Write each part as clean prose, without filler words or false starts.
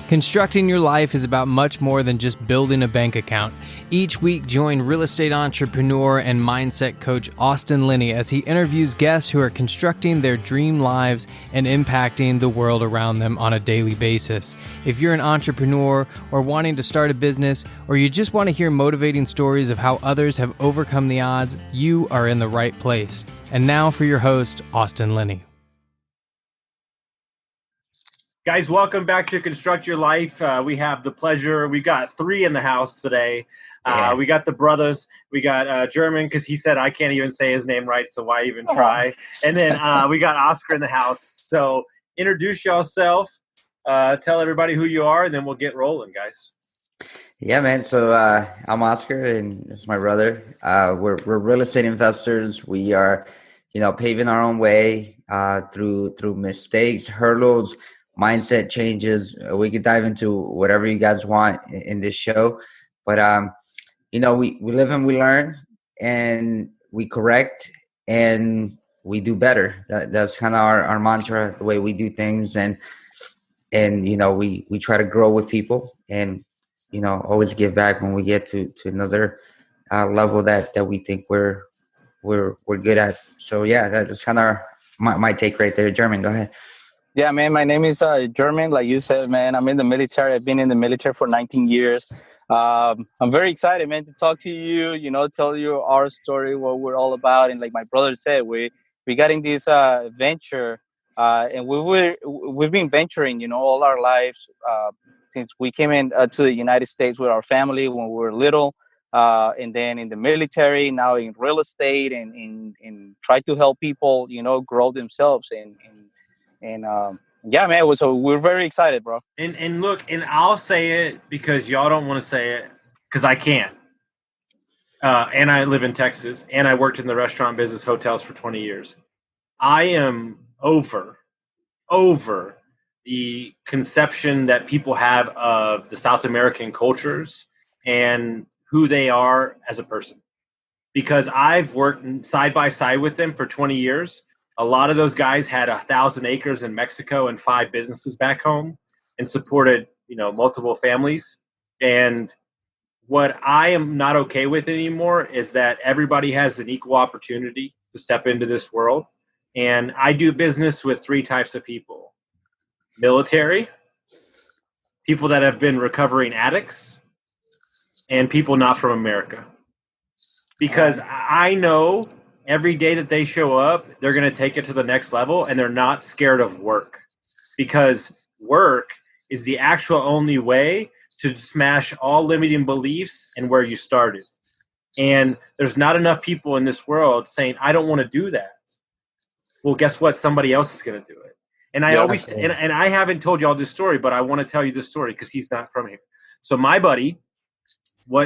Constructing your life is about much more than just building a bank account. Each week, join real estate entrepreneur and mindset coach Austin Linney as he interviews guests who are constructing their dream lives and impacting the world around them on a daily basis. If you're an entrepreneur or wanting to start a business, or you just want to hear motivating stories of how others have overcome the odds, you are in the right place. And now for your host, Austin Linney. Guys, welcome back to Construct Your Life. We have the pleasure. We got three in the house today. We got the brothers. We got German, because he said I can't even say his name right, so why even try? And then we got Oscar in the house. So introduce yourself. Tell everybody who you are, and then we'll get rolling, guys. Yeah, man. So I'm Oscar, and it's my brother. We're real estate investors. We are, paving our own way through mistakes, hurdles, mindset changes. We could dive into whatever you guys want in this show, but we live and we learn, and we correct, and we do better. That's kind of our mantra, the way we do things, and we try to grow with people, and always give back when we get to another level that we think we're good at. So yeah, that's kind of my take right there. German, go ahead. Yeah, man, my name is German. Like you said, man, I'm in the military. I've been in the military for 19 years. I'm very excited, man, to talk to you, tell you our story, what we're all about. And like my brother said, we got in this venture, and we've been venturing, all our lives since we came in to the United States with our family when we were little, and then in the military, now in real estate, and try to help people, grow themselves and yeah, man. So we're very excited, bro. And look, and I'll say it because y'all don't want to say it, because I can't. And I live in Texas, and I worked in the restaurant business, hotels for 20 years. I am over the conception that people have of the South American cultures and who they are as a person, because I've worked side by side with them for 20 years. A lot of those guys had 1,000 acres in Mexico and 5 businesses back home, and supported, multiple families. And what I am not okay with anymore is that everybody has an equal opportunity to step into this world. And I do business with 3 types of people: military, people that have been recovering addicts, and people not from America. Because I know every day that they show up, they're going to take it to the next level, and they're not scared of work, because work is the actual only way to smash all limiting beliefs and where you started. And there's not enough people in this world saying, I don't want to do that. Well, guess what? Somebody else is going to do it. And I always, and I haven't told you all this story, but I want to tell you this story because he's not from here. So my buddy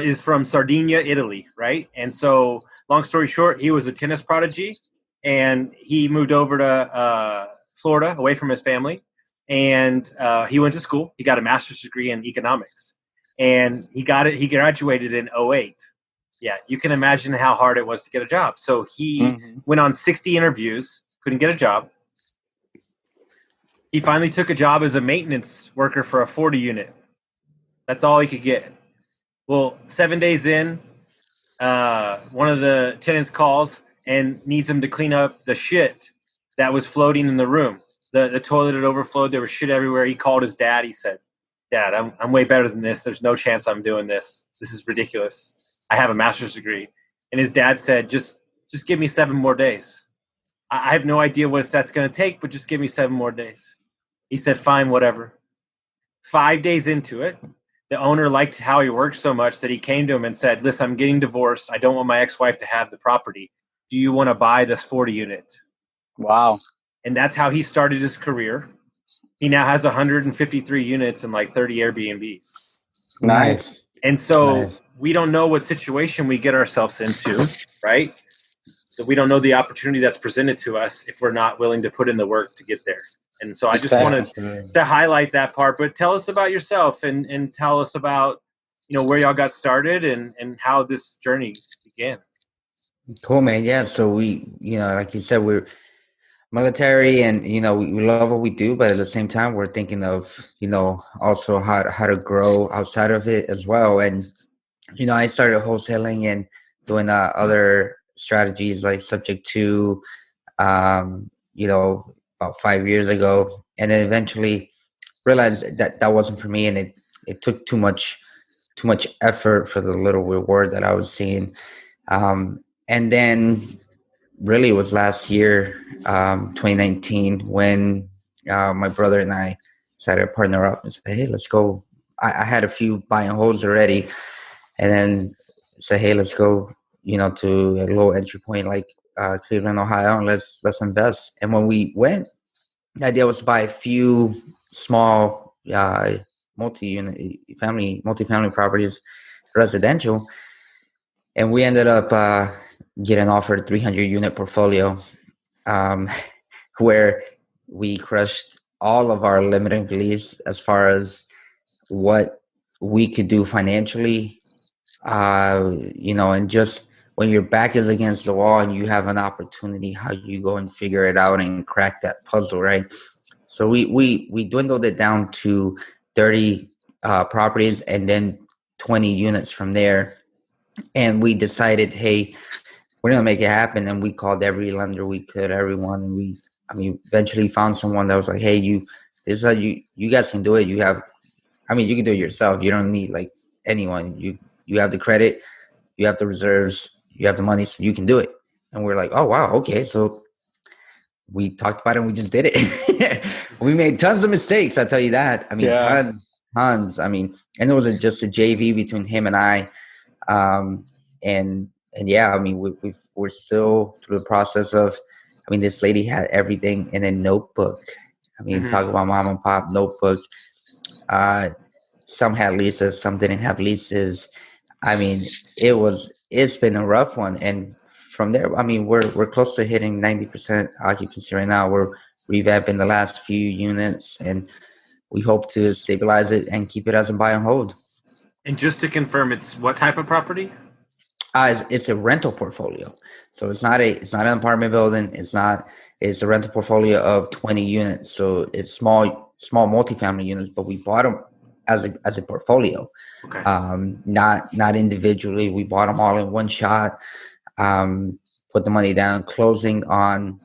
is from Sardinia, Italy, right? And so long story short, he was a tennis prodigy, and he moved over to Florida away from his family. And he went to school. He got a master's degree in economics, and he graduated in 2008. Yeah, you can imagine how hard it was to get a job. So he went on 60 interviews, couldn't get a job. He finally took a job as a maintenance worker for a 40 unit. That's all he could get. Well, 7 days in, one of the tenants calls and needs him to clean up the shit that was floating in the room. The toilet had overflowed. There was shit everywhere. He called his dad. He said, Dad, I'm way better than this. There's no chance I'm doing this. This is ridiculous. I have a master's degree. And his dad said, just give me 7 more days. I have no idea what that's going to take, but just give me 7 more days. He said, fine, whatever. 5 days into it, the owner liked how he worked so much that he came to him and said, listen, I'm getting divorced. I don't want my ex-wife to have the property. Do you want to buy this 40 unit? Wow. And that's how he started his career. He now has 153 units and like 30 Airbnbs. Nice. And so we don't know what situation we get ourselves into, right? So we don't know the opportunity that's presented to us if we're not willing to put in the work to get there. And so I just wanted to highlight that part. But tell us about yourself and tell us about, where y'all got started and how this journey began. Cool, man. Yeah. So we, like you said, military, and we love what we do, but at the same time we're thinking of also how to grow outside of it as well. And I started wholesaling and doing other strategies like subject to about 5 years ago, and then eventually realized that wasn't for me, and it took too much effort for the little reward that I was seeing. And then really it was last year, 2019, when my brother and I decided to partner up and say, hey, let's go. I had a few buy and holds already, and then say, hey, let's go, to a low entry point like Cleveland, Ohio, and let's invest. And when we went, the idea was to buy a few small multifamily properties, residential, and we ended up getting offered a 300 unit portfolio, um, where we crushed all of our limiting beliefs as far as what we could do financially, and just when your back is against the wall and you have an opportunity, how you go and figure it out and crack that puzzle, right? So we dwindled it down to 30 properties and then 20 units from there. And we decided, hey, we're going to make it happen. And we called every lender we could, everyone. And we eventually found someone that was like, hey, this is how you guys can do it. You can do it yourself. You don't need like anyone. You have the credit, you have the reserves, you have the money, so you can do it. And we're like, oh, wow. Okay. So we talked about it and we just did it. We made tons of mistakes. I tell you that. Tons. And it was just a JV between him and I. And yeah, we're still through the process of, this lady had everything in a notebook. Talk about mom and pop notebook. Some had leases, some didn't have leases. It's been a rough one. And from there, we're close to hitting 90% occupancy right now. We're revamping the last few units, and we hope to stabilize it and keep it as a buy and hold. And just to confirm, it's what type of property? It's a rental portfolio. So it's not an apartment building. It's a rental portfolio of 20 units. So it's small multifamily units, but we bought them as a portfolio. Okay. Not individually. We bought them all in one shot. Put the money down, closing on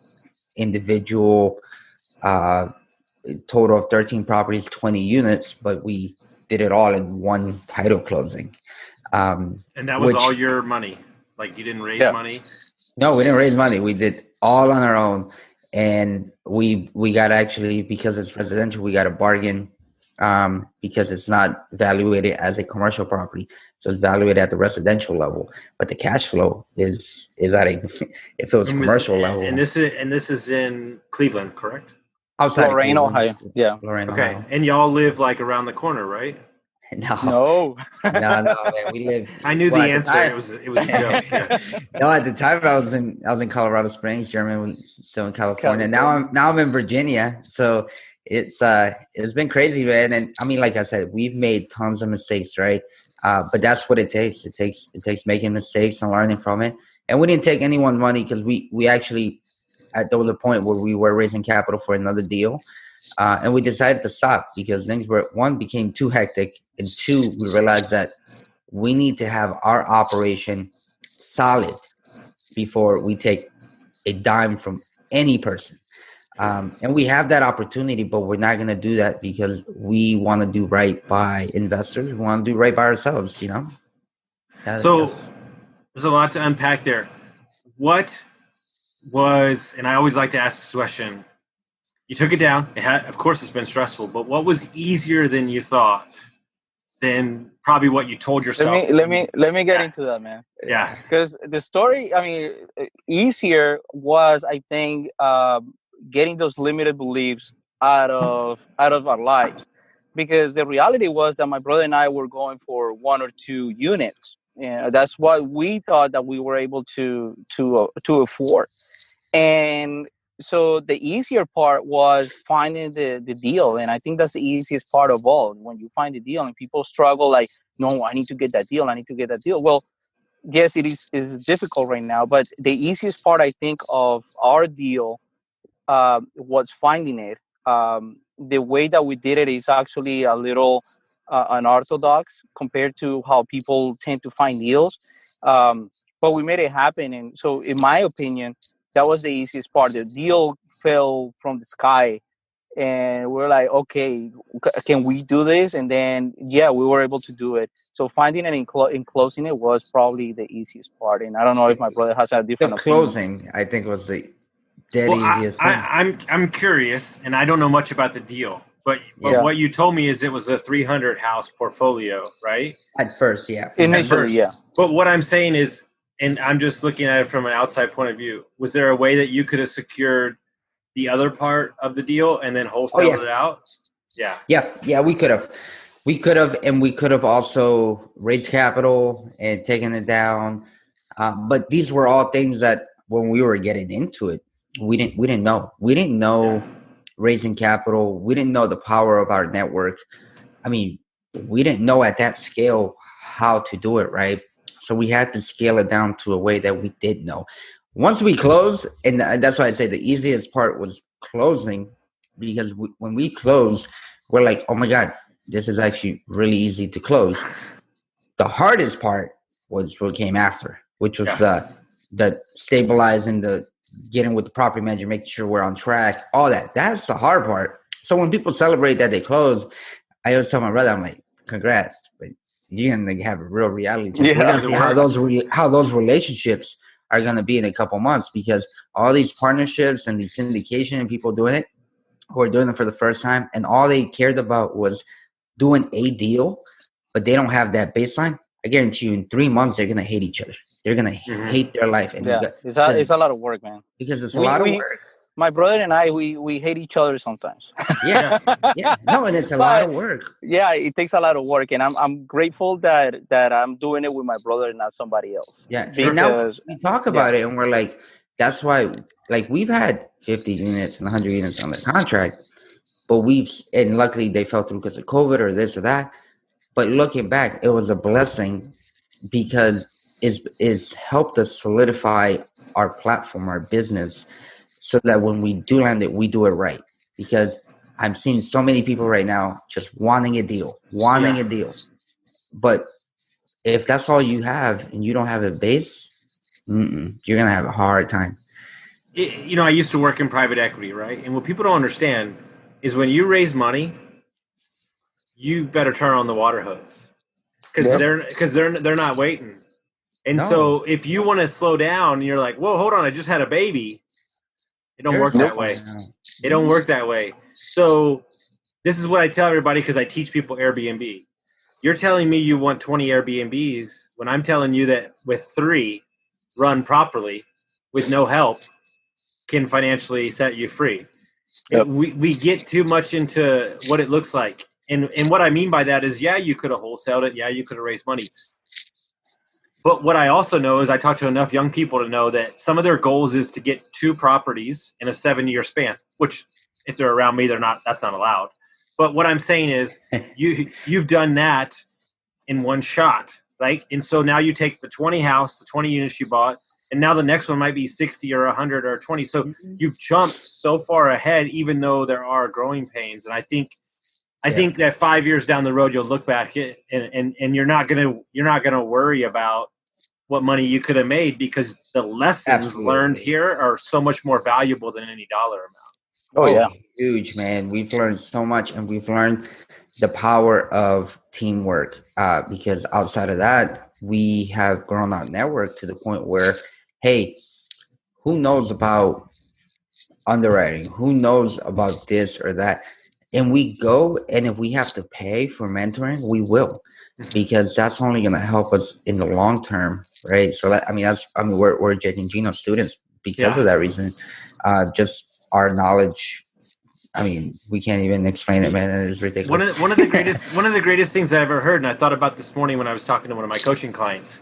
individual, total of 13 properties, 20 units, but we did it all in one title closing. And that was all your money? Like you didn't raise money? No, we didn't raise money. We did all on our own. And we got, actually, because it's residential, we got a bargain, because it's not evaluated as a commercial property. So it's evaluated at the residential level, but the cash flow is at if it was commercial level. And this is in Cleveland, correct? Outside Lorain, of Cleveland. Ohio. Yeah. Lorain, okay. Ohio. And y'all live like around the corner, right? No, man. We live. I knew the answer. It was a joke. Yeah. No, at the time I was in Colorado Springs, Germany, still in California. Now I'm in Virginia. So it's been crazy, man. And like I said, we've made tons of mistakes, right? But that's what it takes. It takes making mistakes and learning from it. And we didn't take anyone's money, because we actually, there was a point where we were raising capital for another deal. And we decided to stop because things became too hectic, and two, we realized that we need to have our operation solid before we take a dime from any person. And we have that opportunity, but we're not going to do that because we want to do right by investors. We want to do right by ourselves, So there's a lot to unpack there. What was, and I always like to ask this question, you took it down. Of course, it's been stressful, but what was easier than you thought? Than probably what you told yourself? Let me get into that, man. Yeah. Because the story, easier was, I think, getting those limited beliefs out of our lives. Because the reality was that my brother and I were going for 1 or 2 units. That's what we thought that we were able to afford. And so the easier part was finding the deal. And I think that's the easiest part of all. When you find the deal and people struggle, like, no, I need to get that deal. Well, yes, it is difficult right now. But the easiest part, I think, of our deal was finding it. The way that we did it is actually a little unorthodox compared to how people tend to find deals. But we made it happen. And so, in my opinion, that was the easiest part. The deal fell from the sky. And we're like, okay, can we do this? And then, yeah, we were able to do it. So finding and enclosing it was probably the easiest part. And I don't know if my brother has a different The opinion. closing, I think, was the dead Well, easiest thing. I'm curious, and I don't know much about the deal, but Yeah. what you told me is it was a 300 house portfolio, right? At first, yeah. Initially, yeah. But what I'm saying is, and I'm just looking at it from an outside point of view, was there a way that you could have secured the other part of the deal and then wholesaled it out? Yeah, we could have. And we could have also raised capital and taken it down. But these were all things that when we were getting into it, we didn't know. We didn't know raising capital. We didn't know the power of our network. I mean, we didn't know at that scale how to do it, right? So we had to scale it down to a way that we did know. Once we closed, and that's why I say the easiest part was closing, because when we closed, we're like, oh my God, this is actually really easy to close. The hardest part was what came after, which was the stabilizing, the getting with the property manager, making sure we're on track, all that. That's the hard part. So when people celebrate that they close, I always tell my brother, I'm like, congrats, but you're gonna have a real reality check. Yeah. We're gonna see how those relationships are gonna be in a couple months, because all these partnerships and these syndication and people doing it who are doing it for the first time, and all they cared about was doing a deal, but they don't have that baseline. I guarantee you, in 3 months, they're gonna hate each other. They're gonna hate their life, and it's a lot of work, man. Because it's a lot of work. My brother and I, we hate each other sometimes. Yeah. No, and it's a lot of work. Yeah, it takes a lot of work, and I'm grateful that I'm doing it with my brother and not somebody else. Yeah, because now we talk about it, and we're like, that's why, like, we've had 50 units and 100 units on the contract, but and luckily they fell through because of COVID or this or that. But looking back, it was a blessing, because it's helped us solidify our platform, our business, so that when we do land it, we do it right. Because I'm seeing so many people right now just wanting a deal. But if that's all you have and you don't have a base, you're going to have a hard time. I used to work in private equity, right? And what people don't understand is when you raise money, you better turn on the water hose, because they're not waiting. And so if you want to slow down and you're like, whoa, hold on, I just had a baby. It don't work that way. It don't work that way. So this is what I tell everybody, because I teach people Airbnb. You're telling me you want 20 Airbnbs when I'm telling you that with 3 run properly with no help can financially set you free. Yep. We get too much into what it looks like. And what I mean by that is, you could have wholesaled it. Yeah, you could have raised money. But what I also know is I talk to enough young people to know that some of their goals is to get 2 properties in a 7-year span, which if they're around me, that's not allowed. But what I'm saying is you've done that in one shot, right? And so now you take the 20 units you bought, and now the next one might be 60 or 100 or 20. So you've jumped so far ahead, even though there are growing pains. And I think that 5 years down the road, you'll look back and you're not gonna worry about what money you could have made, because the lessons learned here are so much more valuable than any dollar amount. Huge, man. We've learned so much, and we've learned the power of teamwork, because outside of that, we have grown our network to the point where, hey, who knows about underwriting? Who knows about this or that? And we go, and if we have to pay for mentoring, we will, because that's only going to help us in the long term, right? So we're Jake and Gino students because of that reason. Just our knowledge, we can't even explain it, man. It is ridiculous. One of the greatest things I ever heard, and I thought about this morning when I was talking to one of my coaching clients.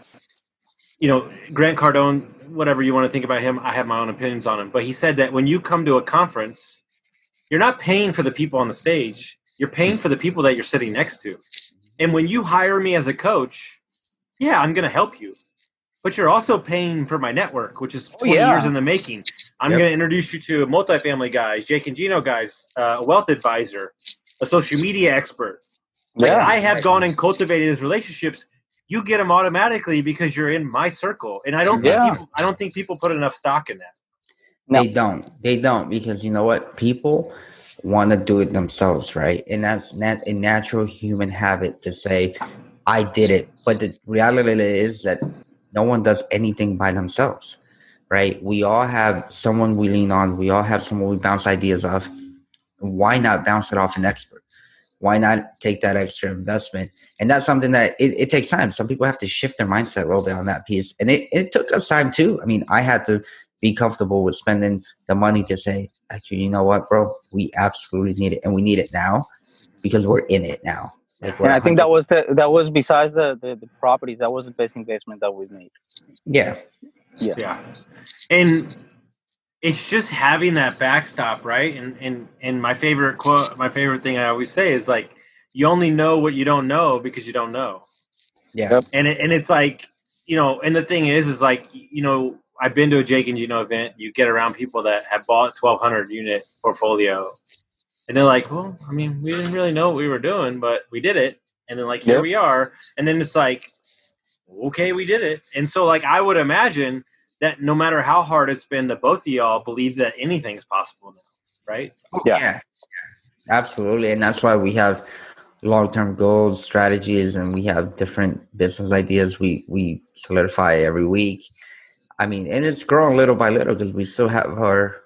Grant Cardone, whatever you want to think about him, I have my own opinions on him. But he said that when you come to a conference, you're not paying for the people on the stage. You're paying for the people that you're sitting next to. And when you hire me as a coach, I'm going to help you. But you're also paying for my network, which is 20 years in the making. I'm going to introduce you to multifamily guys, Jake and Gino guys, a wealth advisor, a social media expert. Like I have gone and cultivated these relationships. You get them automatically because you're in my circle, and I don't think people put enough stock in that. No. They don't because you know what? People want to do it themselves, right? And that's a natural human habit to say, I did it. But the reality is that no one does anything by themselves, right? We all have someone we lean on. We all have someone we bounce ideas off. Why not bounce it off an expert? Why not take that extra investment? And that's something that it takes time. Some people have to shift their mindset a little bit on that piece. And it took us time too. I mean, I had to be comfortable with spending the money to say, actually, you know what, bro? We absolutely need it. And we need it now because we're in it now. Like and I think that was besides the properties, that was the best investment that we made. Yeah. And it's just having that backstop, right? And my favorite quote, my favorite thing I always say is like, you only know what you don't know because you don't know. Yeah. And it's like, and the thing is like, I've been to a Jake and Gino event. You get around people that have bought 1,200 unit portfolio, and they're like, well, I mean, we didn't really know what we were doing, but we did it. And then like, here we are. And then it's like, okay, we did it. And so like, I would imagine that no matter how hard it's been, that both of y'all believe that anything is possible now, right? Yeah, absolutely. And that's why we have long-term goals, strategies, and we have different business ideas we solidify every week. I mean, and it's growing little by little because we still have our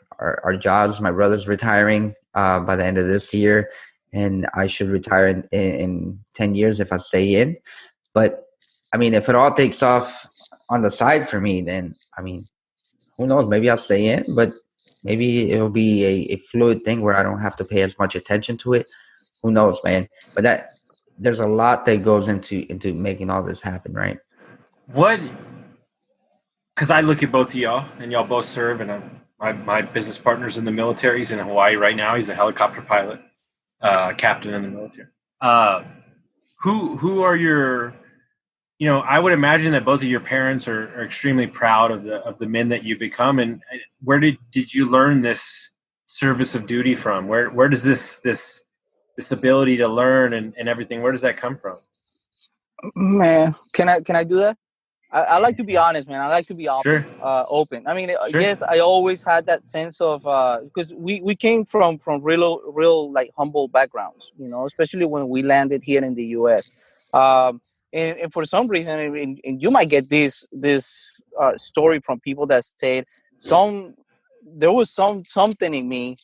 jobs. My brother's retiring by the end of this year, and I should retire in 10 years if I stay in. But, I mean, if it all takes off on the side for me, then, I mean, who knows? Maybe I'll stay in, but maybe it'll be a fluid thing where I don't have to pay as much attention to it. Who knows, man? But there's a lot that goes into making all this happen, right? Because I look at both of y'all, and y'all both serve, and my business partner's in the military. He's in Hawaii right now. He's a helicopter pilot, captain in the military. Who are your, I would imagine that both of your parents are extremely proud of the men that you become. And where did you learn this service of duty from? Where does this ability to learn and everything, where does that come from? Man, can I do that? I like to be honest, man. I like to be open. I mean, yes, I always had that sense of because we came from real like humble backgrounds, especially when we landed here in the U.S. And for some reason, and you might get this story from people that said there was something in me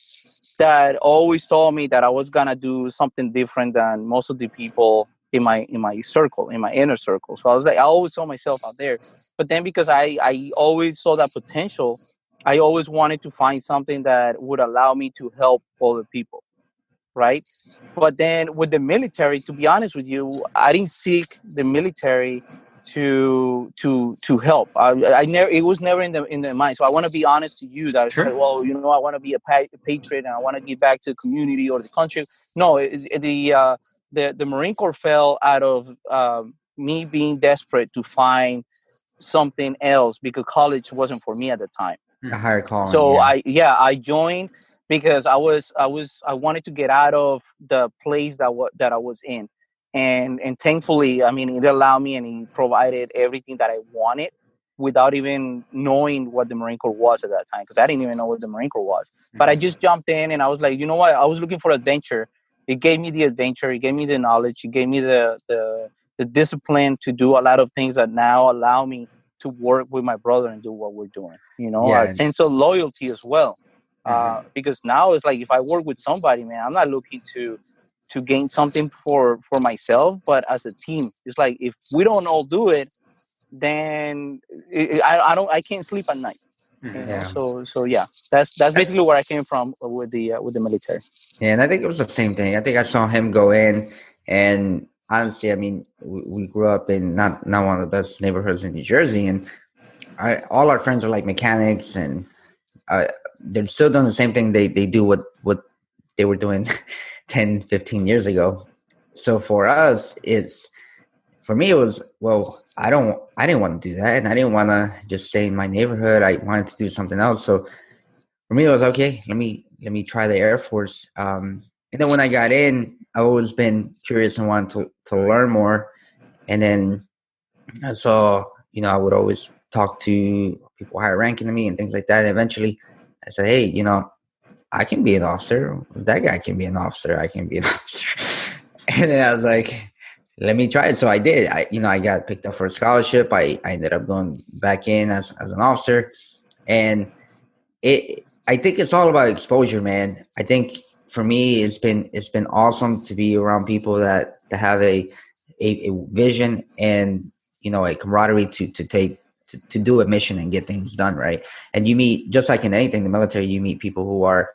that always told me that I was gonna do something different than most of the people in my circle, in my inner circle. So I always saw myself out there. But then because I always saw that potential, I always wanted to find something that would allow me to help other people, right? But then with the military, to be honest with you, I didn't seek the military to help. I never, it was never in the mind. So I want to be honest to you that, I want to be a patriot and I want to give back to the community or the country. No, the Marine Corps fell out of me being desperate to find something else because college wasn't for me at the time. A higher calling. So I joined because I wanted to get out of the place that I was in, and thankfully, I mean, it allowed me and it provided everything that I wanted without even knowing what the Marine Corps was at that time, because I didn't even know what the Marine Corps was. But I just jumped in and I was like, you know what? I was looking for adventure. It gave me the adventure. It gave me the knowledge. It gave me the discipline to do a lot of things that now allow me to work with my brother and do what we're doing. A sense of loyalty as well. Because now it's like if I work with somebody, man, I'm not looking to gain something for myself, but as a team. It's like if we don't all do it, then I can't sleep at night. So that's basically where I came from with the military. Yeah, and I think it was the same thing. I think I saw him go in, and honestly, I mean, we grew up in not one of the best neighborhoods in New Jersey, and all our friends are like mechanics, and they're still doing the same thing. They do what they were doing 10, 15 years ago. So for us, for me, it was, well, I didn't want to do that. And I didn't want to just stay in my neighborhood. I wanted to do something else. So for me, it was okay. Let me try the Air Force. And then when I got in, I've always been curious and wanted to learn more. And then I saw, I would always talk to people higher ranking than me and things like that. And eventually, I said, hey, I can be an officer. If that guy can be an officer, I can be an officer. And then I was like, let me try it. So I did. I got picked up for a scholarship. I ended up going back in as an officer. And I think it's all about exposure, man. I think for me, it's been awesome to be around people that have a vision and a camaraderie to do a mission and get things done, right? And you meet, just like in anything, the military, you meet people who are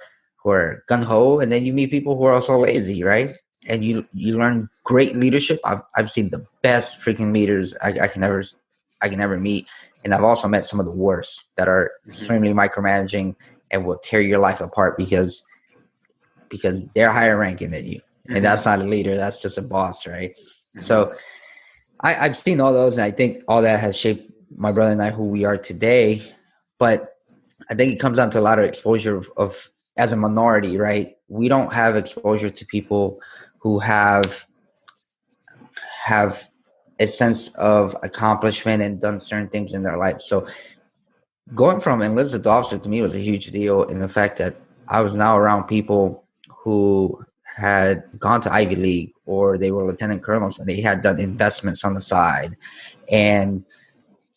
gung ho, and then you meet people who are also lazy, right? And you learn great leadership. I've seen the best freaking leaders I can ever meet, and I've also met some of the worst that are extremely micromanaging and will tear your life apart because they're higher ranking than you, and that's not a leader. That's just a boss, right? So I've seen all those, and I think all that has shaped my brother and I who we are today. But I think it comes down to a lot of exposure of as a minority, right? We don't have exposure to people who have a sense of accomplishment and done certain things in their life. So going from enlisted to officer to me was a huge deal in the fact that I was now around people who had gone to Ivy League, or they were lieutenant colonels and they had done investments on the side. And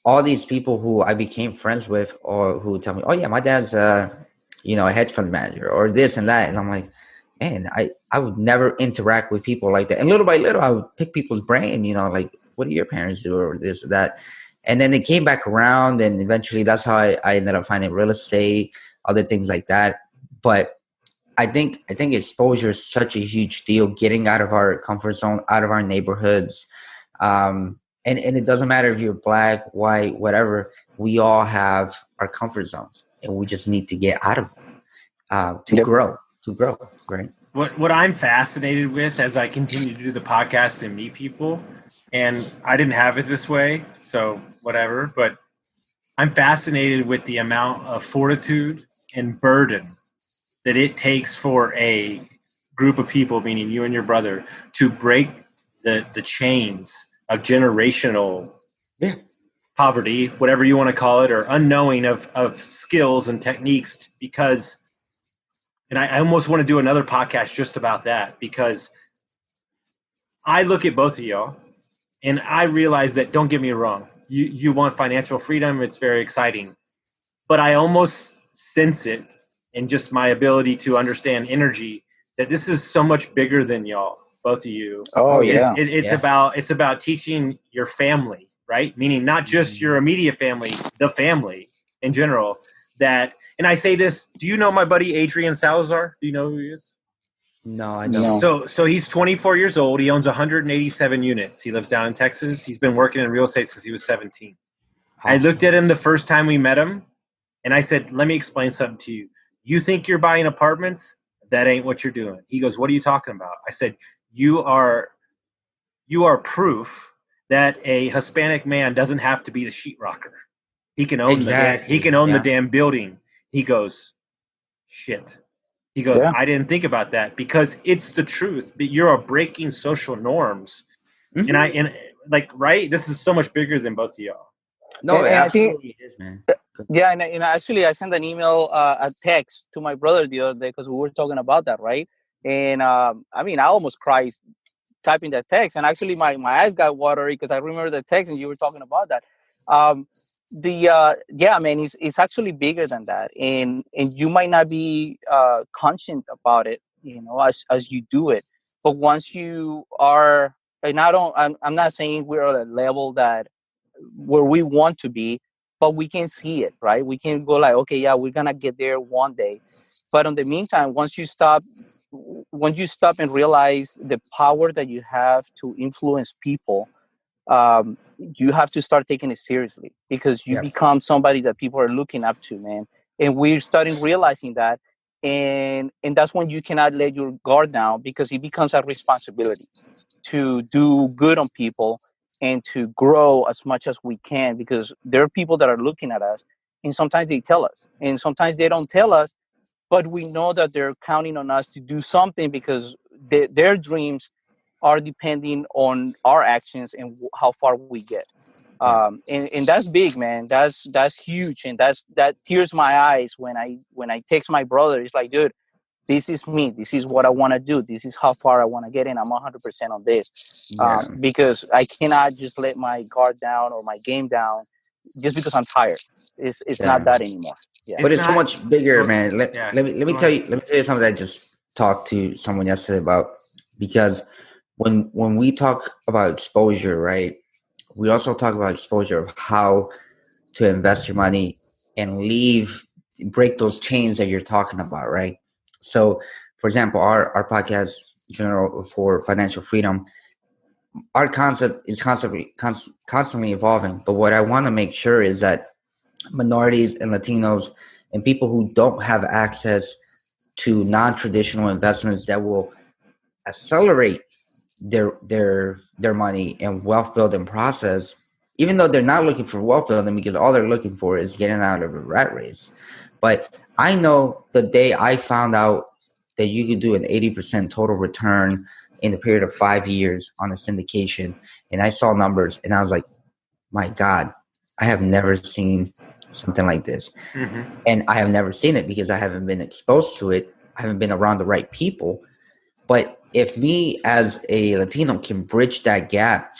all these people who I became friends with, or who would tell me, oh yeah, my dad's a hedge fund manager or this and that. And I'm like, man, I would never interact with people like that. And little by little, I would pick people's brain, like, what do your parents do, or this or that. And then it came back around, and eventually that's how I ended up finding real estate, other things like that. But I think exposure is such a huge deal, getting out of our comfort zone, out of our neighborhoods. And it doesn't matter if you're black, white, whatever. We all have our comfort zones, and we just need to get out of them to grow, right? What I'm fascinated with as I continue to do the podcast and meet people, and I didn't have it this way, so whatever, but I'm fascinated with the amount of fortitude and burden that it takes for a group of people, meaning you and your brother, to break the chains of generational poverty, whatever you want to call it, or unknowing of skills and techniques. Because, and I almost want to do another podcast just about that, because I look at both of y'all and I realize that, don't get me wrong, you want financial freedom, it's very exciting, but I almost sense it in just my ability to understand energy, that this is so much bigger than y'all, both of you. Oh yeah. It's about teaching your family, right? Meaning not just your immediate family, the family in general. That, and I say this, do you know my buddy Adrian Salazar? Do you know who he is? No, I don't. So he's 24 years old. He owns 187 units. He lives down in Texas. He's been working in real estate since he was 17. Awesome. I looked at him the first time we met him, and I said, let me explain something to you. You think you're buying apartments? That ain't what you're doing. He goes, what are you talking about? I said, you are proof that a Hispanic man doesn't have to be the sheetrocker. He can own the damn building. He goes, shit. He goes, I didn't think about that, because it's the truth. You're breaking social norms. And right? This is so much bigger than both of y'all. No, it absolutely is, man. Yeah, and actually, I sent an email, a text to my brother the other day, because we were talking about that, right? And I almost cried typing that text, and actually my eyes got watery because I remember the text and you were talking about that. It's actually bigger than that, and you might not be conscious about it, as you do it. But once you are, and I'm not saying we're at a level that where we want to be, but we can see it, right? We can go like, okay, yeah, we're gonna get there one day. But in the meantime, once you stop and realize the power that you have to influence people, you have to start taking it seriously, because you become somebody that people are looking up to, man. And we're starting realizing that, and that's when you cannot let your guard down, because it becomes a responsibility to do good on people and to grow as much as we can, because there are people that are looking at us, and sometimes they tell us, and sometimes they don't tell us, but we know that they're counting on us to do something because their dreams are depending on our actions and how far we get. And that's big, man. That's huge, and that tears my eyes when I text my brother. It's like, dude, this is me. This is what I want to do. This is how far I want to get in. I'm 100% on this, Yeah. because I cannot just let my guard down or my game down just because I'm tired. It's not that anymore. Yeah. But it's so not- much bigger, man. Let me Go tell ahead. you something that I just talked to someone yesterday about, because when we talk about exposure, right, we also talk about exposure of how to invest your money and break those chains that you're talking about, right? So, for example, our podcast, General for Financial Freedom, our concept is constantly evolving. But what I want to make sure is that minorities and Latinos and people who don't have access to non-traditional investments that will accelerate their money and wealth building process, even though they're not looking for wealth building, because all they're looking for is getting out of a rat race. But I know the day I found out that you could do an 80% total return in a period of 5 years on a syndication, and I saw numbers and I was like, my God, I have never seen something like this. Mm-hmm. And I have never seen it because I haven't been exposed to it. I haven't been around the right people. But if me as a Latino can bridge that gap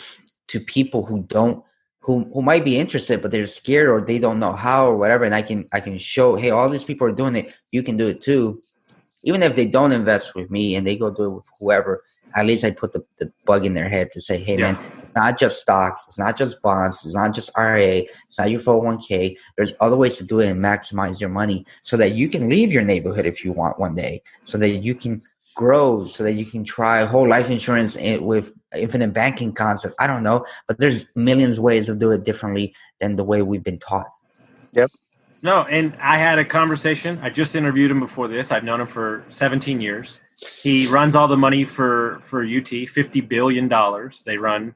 to people who might be interested, but they're scared or they don't know how or whatever, and I can show, hey, all these people are doing it, you can do it too. Even if they don't invest with me and they go do it with whoever, at least I put the bug in their head to say, hey, man, it's not just stocks. It's not just bonds. It's not just RIA. It's not your 401k. There's other ways to do it and maximize your money so that you can leave your neighborhood if you want one day, so that you can grow, so that you can try whole life insurance with infinite banking concept. I don't know, but there's millions of ways of doing it differently than the way we've been taught. Yep. No, and I had a conversation. I just interviewed him before this. I've known him for 17 years. He runs all the money for UT, $50 billion they run.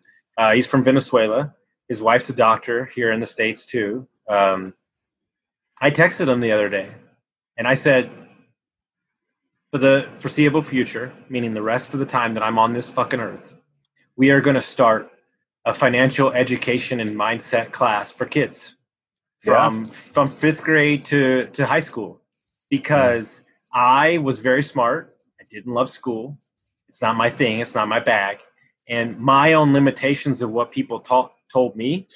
He's from Venezuela. His wife's a doctor here in the States too. I texted him the other day and I said, for the foreseeable future, meaning the rest of the time that I'm on this fucking earth, we are going to start a financial education and mindset class for kids from fifth grade to high school, because I was very smart. I didn't love school. It's not my thing. It's not my bag. And my own limitations of what people told me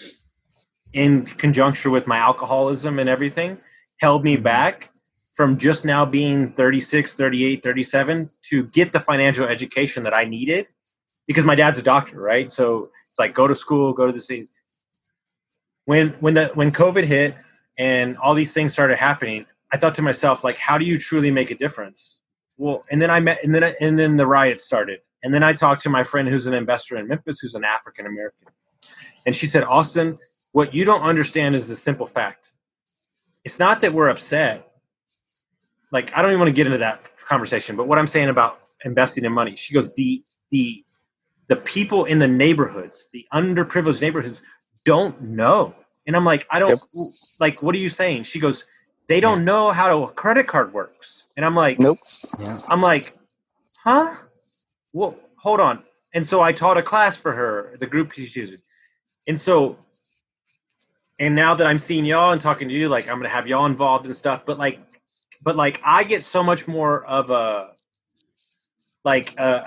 in conjunction with my alcoholism and everything held me back from just now being 36, 38, 37 to get the financial education that I needed, because my dad's a doctor, right? So it's like, go to school, go to the scene. When COVID hit and all these things started happening, I thought to myself, like, how do you truly make a difference? Well, and then the riots started. And then I talked to my friend who's an investor in Memphis, who's an African American. And she said, Austin, what you don't understand is the simple fact. It's not that we're upset. Like, I don't even want to get into that conversation, but what I'm saying about investing in money, she goes, the people in the neighborhoods, the underprivileged neighborhoods, don't know. And I'm like, I don't like, what are you saying? She goes, they don't know how a credit card works. And I'm like, nope. I'm like, huh? Well, hold on. And so I taught a class for her, the group she's using. And so, and now that I'm seeing y'all and talking to you, like, I'm going to have y'all involved and stuff. But I get so much more of a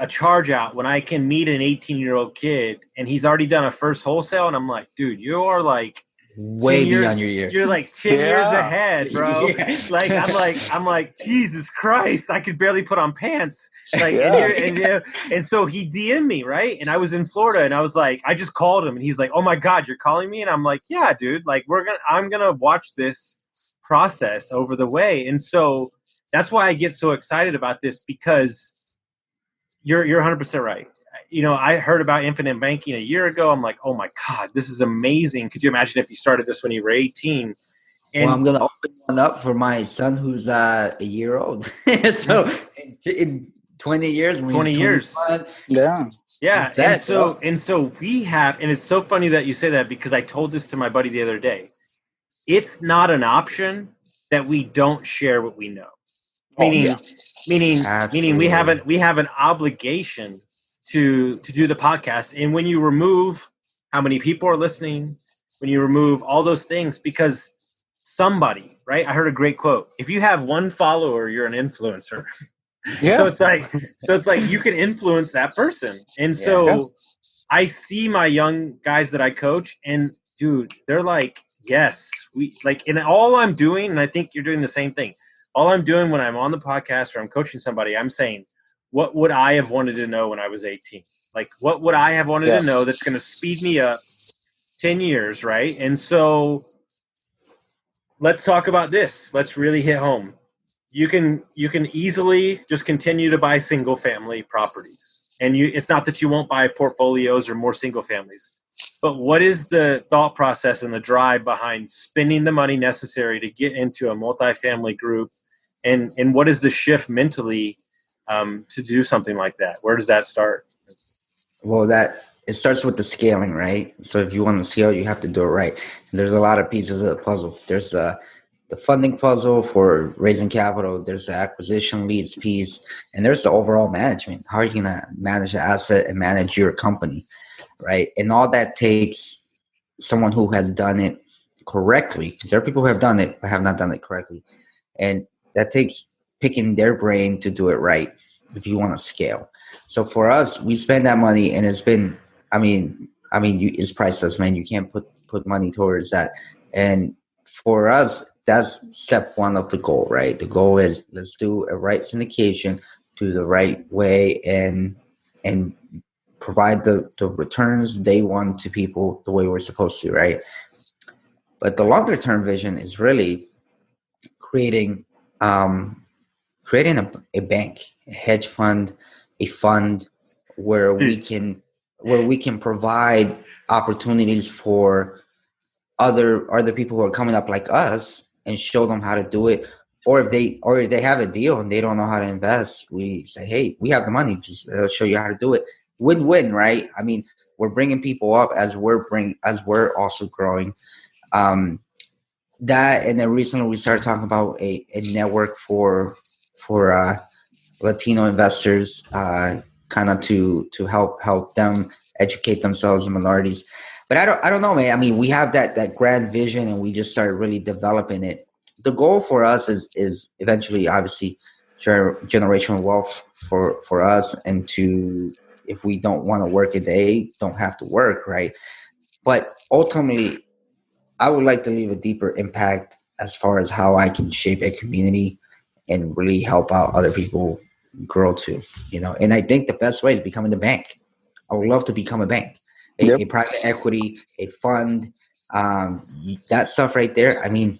charge out when I can meet an 18-year-old kid and he's already done a first wholesale. And I'm like, dude, you are like way beyond your years. You're like 10 years ahead, bro. Like, I'm like, Jesus Christ, I could barely put on pants. Like, and so he DM'd me, right? And I was in Florida and I was like, I just called him and he's like, oh my God, you're calling me? And I'm like, yeah, dude, like I'm going to watch this process over the way. And so that's why I get so excited about this, because you're 100% right. You know, I heard about infinite banking a year ago. I'm like, oh my God, this is amazing. Could you imagine if you started this when you were 18? And well, I'm going to open one up for my son who's a year old. So in 20 years, when 20 years. Yeah. And so we have, and it's so funny that you say that, because I told this to my buddy the other day. It's not an option that we don't share what we know. Meaning, yeah. meaning we have an obligation to do the podcast. And when you remove how many people are listening, when you remove all those things, because somebody, right? I heard a great quote. If you have one follower, you're an influencer. Yeah. So it's like you can influence that person. And so I see my young guys that I coach, and dude, they're like, yes, we like, and all I'm doing, and I think you're doing the same thing. All I'm doing when I'm on the podcast or I'm coaching somebody, I'm saying, what would I have wanted to know when I was 18? Like, what would I have wanted to know that's going to speed me up 10 years, right? And so let's talk about this. Let's really hit home. You can easily just continue to buy single family properties. And it's not that you won't buy portfolios or more single families. But what is the thought process and the drive behind spending the money necessary to get into a multifamily group? And what is the shift mentally to do something like that? Where does that start? Well, it starts with the scaling, right? So if you want to scale, you have to do it right. And there's a lot of pieces of the puzzle. There's the funding puzzle for raising capital. There's the acquisition leads piece, and there's the overall management. How are you going to manage the asset and manage your company, right? And all that takes someone who has done it correctly, because there are people who have done it but have not done it correctly. And that takes picking their brain to do it right if you want to scale. So for us, we spend that money, and it's been, it's priceless, man. You can't put money towards that. And for us, that's step one of the goal, right? The goal is, let's do a right syndication, do the right way, and provide the returns they want to people the way we're supposed to, right? But the longer term vision is really creating a bank, a hedge fund, a fund where we can provide opportunities for other people who are coming up like us and show them how to do it. Or if they have a deal and they don't know how to invest, we say, hey, we have the money, just show you how to do it. Win-win, right? I mean, we're bringing people up as we're also growing. That, and then recently we started talking about a network for Latino investors, kind of to help them educate themselves and minorities. But I don't know, man. I mean, we have that grand vision, and we just started really developing it. The goal for us is eventually, obviously, generational wealth for us, and to, if we don't want to work a day, don't have to work, right? But ultimately, I would like to leave a deeper impact as far as how I can shape a community and really help out other people grow too, And I think the best way is becoming the bank. I would love to become a bank, a private equity, a fund, that stuff right there. I mean,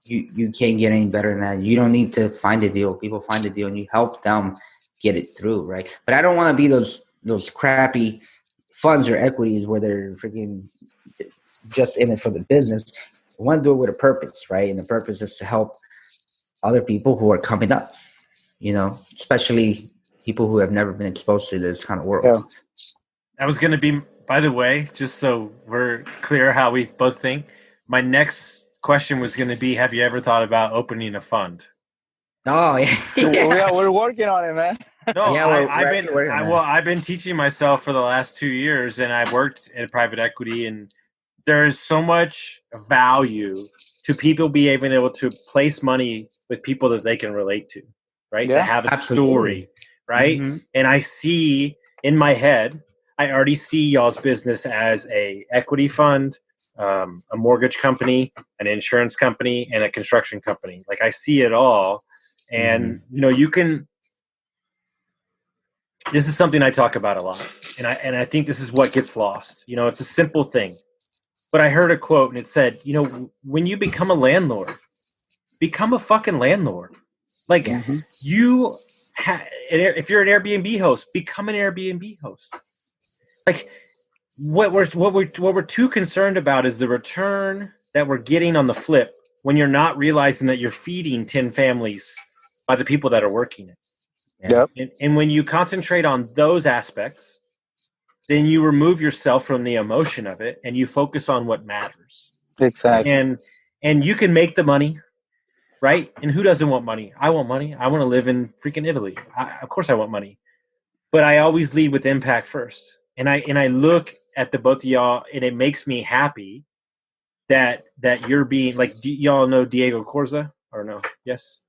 you can't get any better than that. You don't need to find a deal. People find a deal and you help them get it through, right? But I don't want to be those crappy funds or equities where they're freaking just in it for the business. I want to do it with a purpose, right? And the purpose is to help other people who are coming up, especially people who have never been exposed to this kind of world. Yeah. That was going to be, by the way, just so we're clear how we both think, my next question was going to be, have you ever thought about opening a fund? Oh, yeah. We're working on it, man. No, yeah, I've been teaching myself for the last 2 years, and I've worked in private equity, and there is so much value to people being able to place money with people that they can relate to, right? Yeah, to have a story, right? Mm-hmm. And I see in my head, I already see y'all's business as a equity fund, a mortgage company, an insurance company, and a construction company. Like, I see it all. And, you can, this is something I talk about a lot. And I think this is what gets lost. It's a simple thing. But I heard a quote, and it said, when you become a landlord, become a fucking landlord. Like, if you're an Airbnb host, become an Airbnb host. Like, what we're too concerned about is the return that we're getting on the flip when you're not realizing that you're feeding 10 families by the people that are working it. Yep. And when you concentrate on those aspects, then you remove yourself from the emotion of it and you focus on what matters. Exactly. And you can make the money, right? And who doesn't want money? I want money. I want to live in freaking Italy. Of course I want money. But I always lead with impact first. And I look at the both of y'all, and it makes me happy that you're being like, y'all know Diego Corza or no? Yes.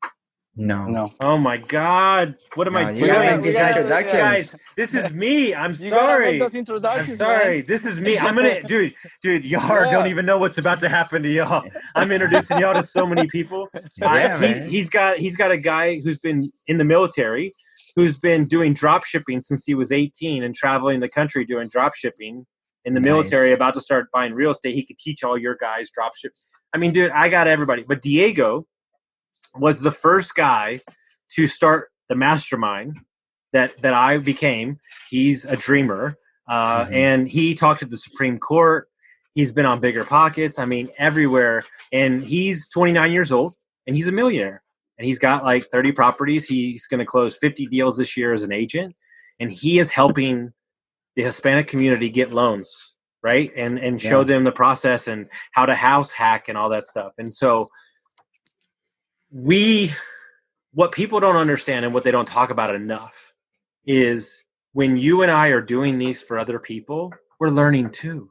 No. Oh my God! What am I doing? You gotta make these introductions. Guys, this is me. I'm You gotta sorry. make those introductions, I'm sorry. man. This is me. I'm gonna, dude. Y'all don't even know what's about to happen to y'all. I'm introducing y'all to so many people. Man. He's got a guy who's been in the military, who's been doing drop shipping since he was 18 and traveling the country doing drop shipping in the military. About to start buying real estate. He could teach all your guys drop ship. I mean, dude, I got everybody. But Diego was the first guy to start the mastermind that I became. He's a dreamer, and he talked to the Supreme Court. He's been on Bigger Pockets. I mean, everywhere. And he's 29 years old, and he's a millionaire. And he's got like 30 properties. He's going to close 50 deals this year as an agent, and he is helping the Hispanic community get loans, right? And show them the process and how to house hack and all that stuff. And so what people don't understand and what they don't talk about enough is when you and I are doing these for other people, we're learning too.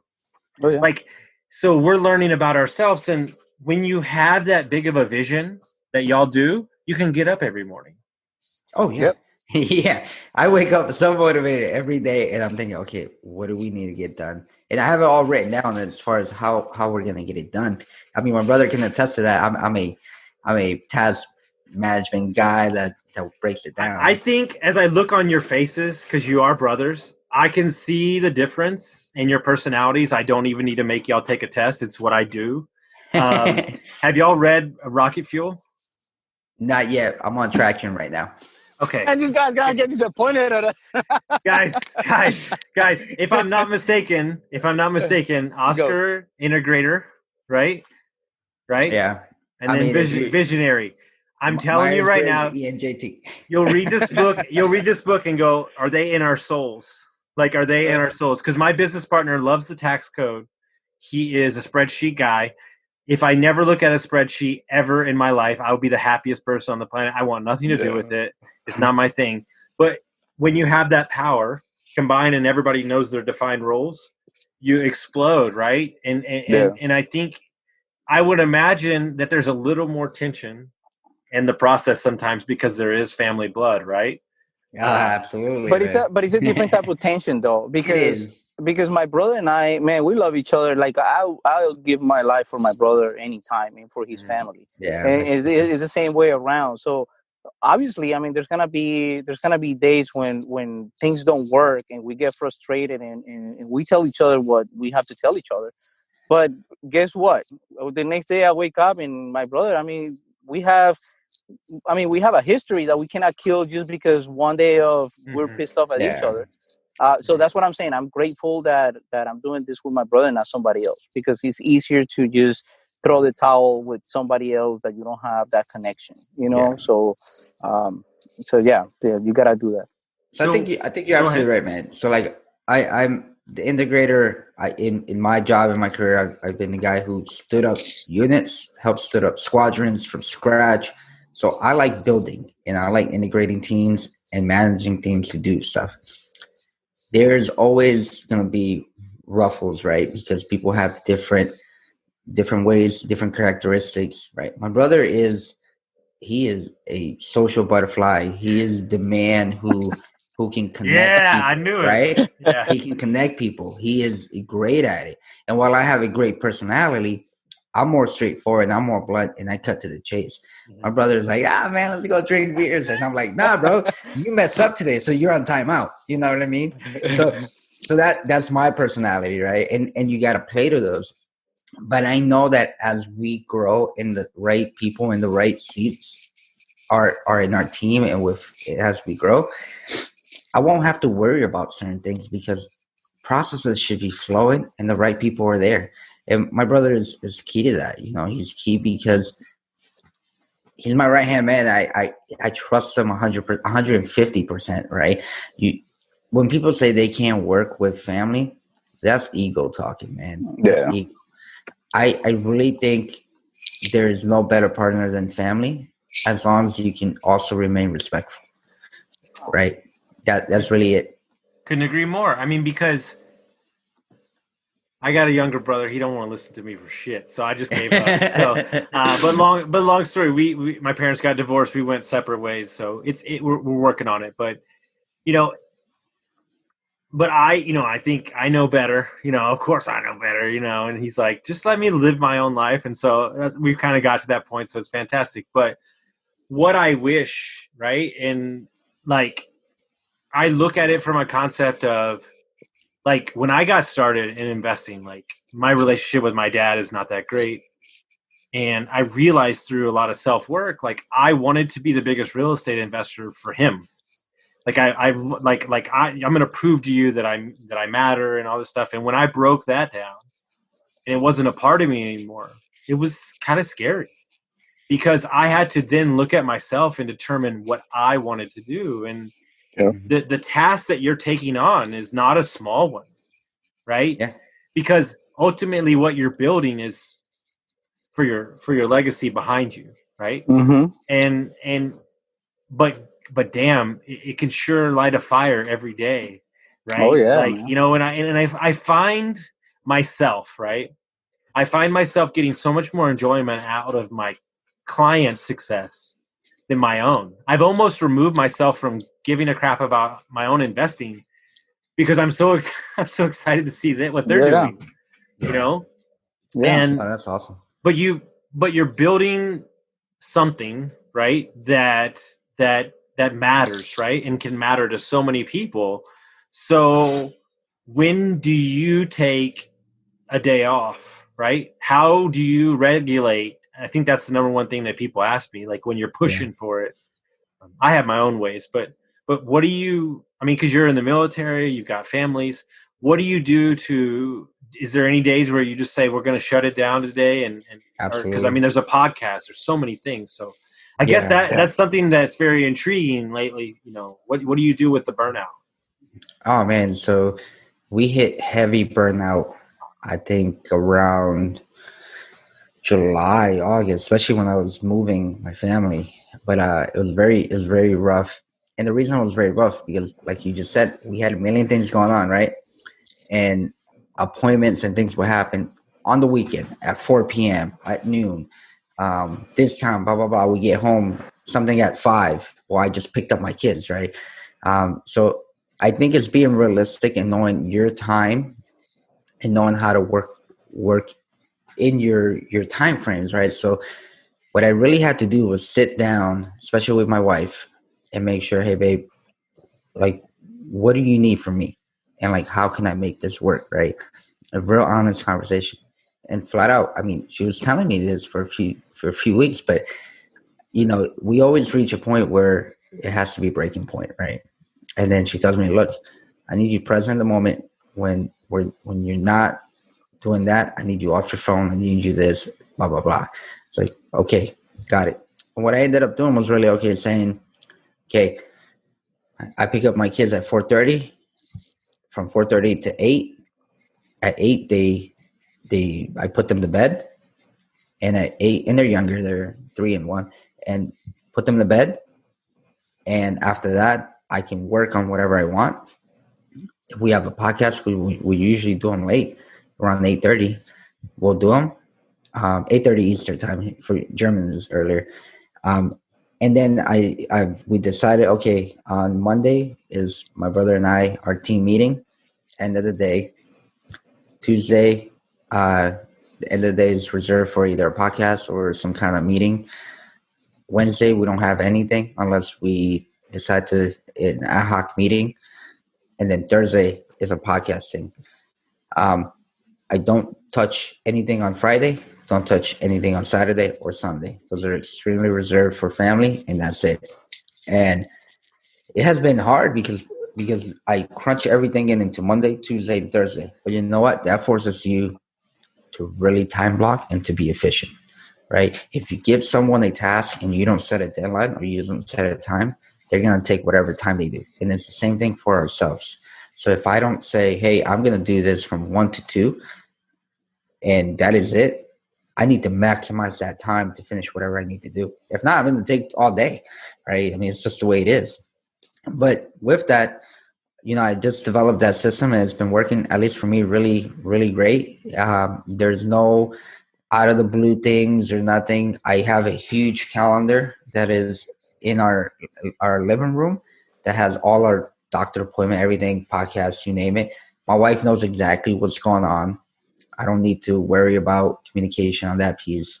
Oh, yeah. Like, so we're learning about ourselves. And when you have that big of a vision that y'all do, you can get up every morning. Oh, yeah. Yep. Yeah. I wake up so motivated every day, and I'm thinking, okay, what do we need to get done? And I have it all written down as far as how we're going to get it done. I mean, my brother can attest to that. I'm a task management guy that breaks it down. I think as I look on your faces, because you are brothers, I can see the difference in your personalities. I don't even need to make y'all take a test. It's what I do. Have y'all read Rocket Fuel? Not yet. I'm on traction right now. Okay. And these guys gotta get disappointed at us. guys. If I'm not mistaken, Oscar integrator, right? Yeah. And then visionary. I'm telling you right now, ENJT. You'll read this book and go, are they in our souls? Like, are they in our souls? Because my business partner loves the tax code. He is a spreadsheet guy. If I never look at a spreadsheet ever in my life, I would be the happiest person on the planet. I want nothing to do with it. It's not my thing. But when you have that power combined and everybody knows their defined roles, you explode, right? And I think I would imagine that there's a little more tension in the process sometimes because there is family blood, right? Absolutely. But it's a different type of tension though, because my brother and I, man, we love each other. Like I'll give my life for my brother anytime and for his family. Yeah, and it's the same way around. So obviously, I mean, there's gonna be days when things don't work and we get frustrated and we tell each other what we have to tell each other. But guess what? The next day I wake up and my brother, I mean, we have a history that we cannot kill just because one day we're pissed off at each other. So that's what I'm saying. I'm grateful that I'm doing this with my brother and not somebody else, because it's easier to just throw the towel with somebody else that you don't have that connection, you know? Yeah. So you gotta do that. So I think you're absolutely right, man. So like I'm the integrator. In my job, in my career, I've been the guy who stood up units, helped stood up squadrons from scratch. So I like building and I like integrating teams and managing teams to do stuff. There's always going to be ruffles, right? Because people have different ways, different characteristics, right? My brother he is a social butterfly. He is the man who can connect people, I knew it. Right? Yeah. He can connect people. He is great at it. And while I have a great personality, I'm more straightforward and I'm more blunt and I cut to the chase. My brother's like, man, let's go drink beers. And I'm like, nah, bro, you messed up today, so you're on timeout. You know what I mean? So that's my personality, right? And you got to play to those. But I know that as we grow and the right people in the right seats are in our team and as we grow, I won't have to worry about certain things because processes should be flowing and the right people are there. And my brother is key to that. You know, he's key because he's my right-hand man. I trust him 150%, right? When people say they can't work with family, that's ego talking, man. That's ego. I really think there is no better partner than family, as long as you can also remain respectful, right? That's really it. Couldn't agree more. I mean, because I got a younger brother. He don't want to listen to me for shit, so I just gave up. So, but long story. We my parents got divorced. We went separate ways. So we're working on it. But you know, I think I know better. Of course I know better. And he's like, just let me live my own life. And so we've kind of got to that point. So it's fantastic. But what I wish, right, and like I look at it from a concept of, like, when I got started in investing, like, my relationship with my dad is not that great. And I realized through a lot of self-work, like, I wanted to be the biggest real estate investor for him. Like, I'm going to prove to you that I matter and all this stuff. And when I broke that down and it wasn't a part of me anymore, it was kind of scary, because I had to then look at myself and determine what I wanted to do. And the task that you're taking on is not a small one, right? Yeah. Because ultimately what you're building is for your legacy behind you, right? Mm-hmm. But damn, it can sure light a fire every day, right? Oh yeah. Like, and I find myself, right? I find myself getting so much more enjoyment out of my client's success than my own. I've almost removed myself from giving a crap about my own investing, because I'm so excited to see what they're doing. Yeah. And that's awesome. But you're building something, right? That matters, right? And can matter to so many people. So when do you take a day off, right? How do you regulate? I think that's the number one thing that people ask me, like, when you're pushing for it. I have my own ways, but what do you, I mean, because you're in the military, you've got families. What do you do is there any days where you just say, we're going to shut it down today? And Absolutely. Because I mean, there's a podcast, there's so many things. So I guess that's something that's very intriguing lately. What do you do with the burnout? Oh man. So we hit heavy burnout, I think around July, August, especially when I was moving my family. But it was very rough. And the reason it was very rough, because like you just said, we had a million things going on, right? And appointments and things would happen on the weekend at 4 p.m., at noon. This time, blah, blah, blah. We get home, something at 5. Well, I just picked up my kids, right? So I think it's being realistic and knowing your time and knowing how to work in your time frames, right? So what I really had to do was sit down, especially with my wife, and make sure, hey, babe, like, what do you need from me? And like, how can I make this work, right? A real honest conversation. And flat out, I mean, she was telling me this for a few weeks, but we always reach a point where it has to be a breaking point, right? And then she tells me, look, I need you present in the moment. When you're not doing that, I need you off your phone. I need you this, blah, blah, blah. It's like, okay, got it. And what I ended up doing was really, okay, saying, okay, I pick up my kids at 4:30, from 4:30 to 8. At 8, I put them to bed. And at 8, and they're younger, they're 3 and 1, and put them to bed. And after that, I can work on whatever I want. If we have a podcast, we usually do them late, around 8:30. We'll do them 8:30 Eastern time. For Germans is earlier. And then we decided, okay, on Monday is my brother and I, our team meeting. End of the day. Tuesday, the end of the day is reserved for either a podcast or some kind of meeting. Wednesday, we don't have anything unless we decide to an ad hoc meeting. And then Thursday is a podcasting. I don't touch anything on Friday. Don't touch anything on Saturday or Sunday. Those are extremely reserved for family, and that's it. And it has been hard because I crunch everything into Monday, Tuesday, and Thursday. But you know what? That forces you to really time block and to be efficient, right? If you give someone a task and you don't set a deadline or you don't set a time, they're going to take whatever time they do. And it's the same thing for ourselves. So if I don't say, hey, I'm going to do this from 1 to 2, and that is it, I need to maximize that time to finish whatever I need to do. If not, I'm going to take all day, right? I mean, it's just the way it is. But with that, I just developed that system and it's been working, at least for me, really, really great. There's no out of the blue things or nothing. I have a huge calendar that is in our living room that has all our doctor appointment, everything, podcasts, you name it. My wife knows exactly what's going on. I don't need to worry about communication on that piece.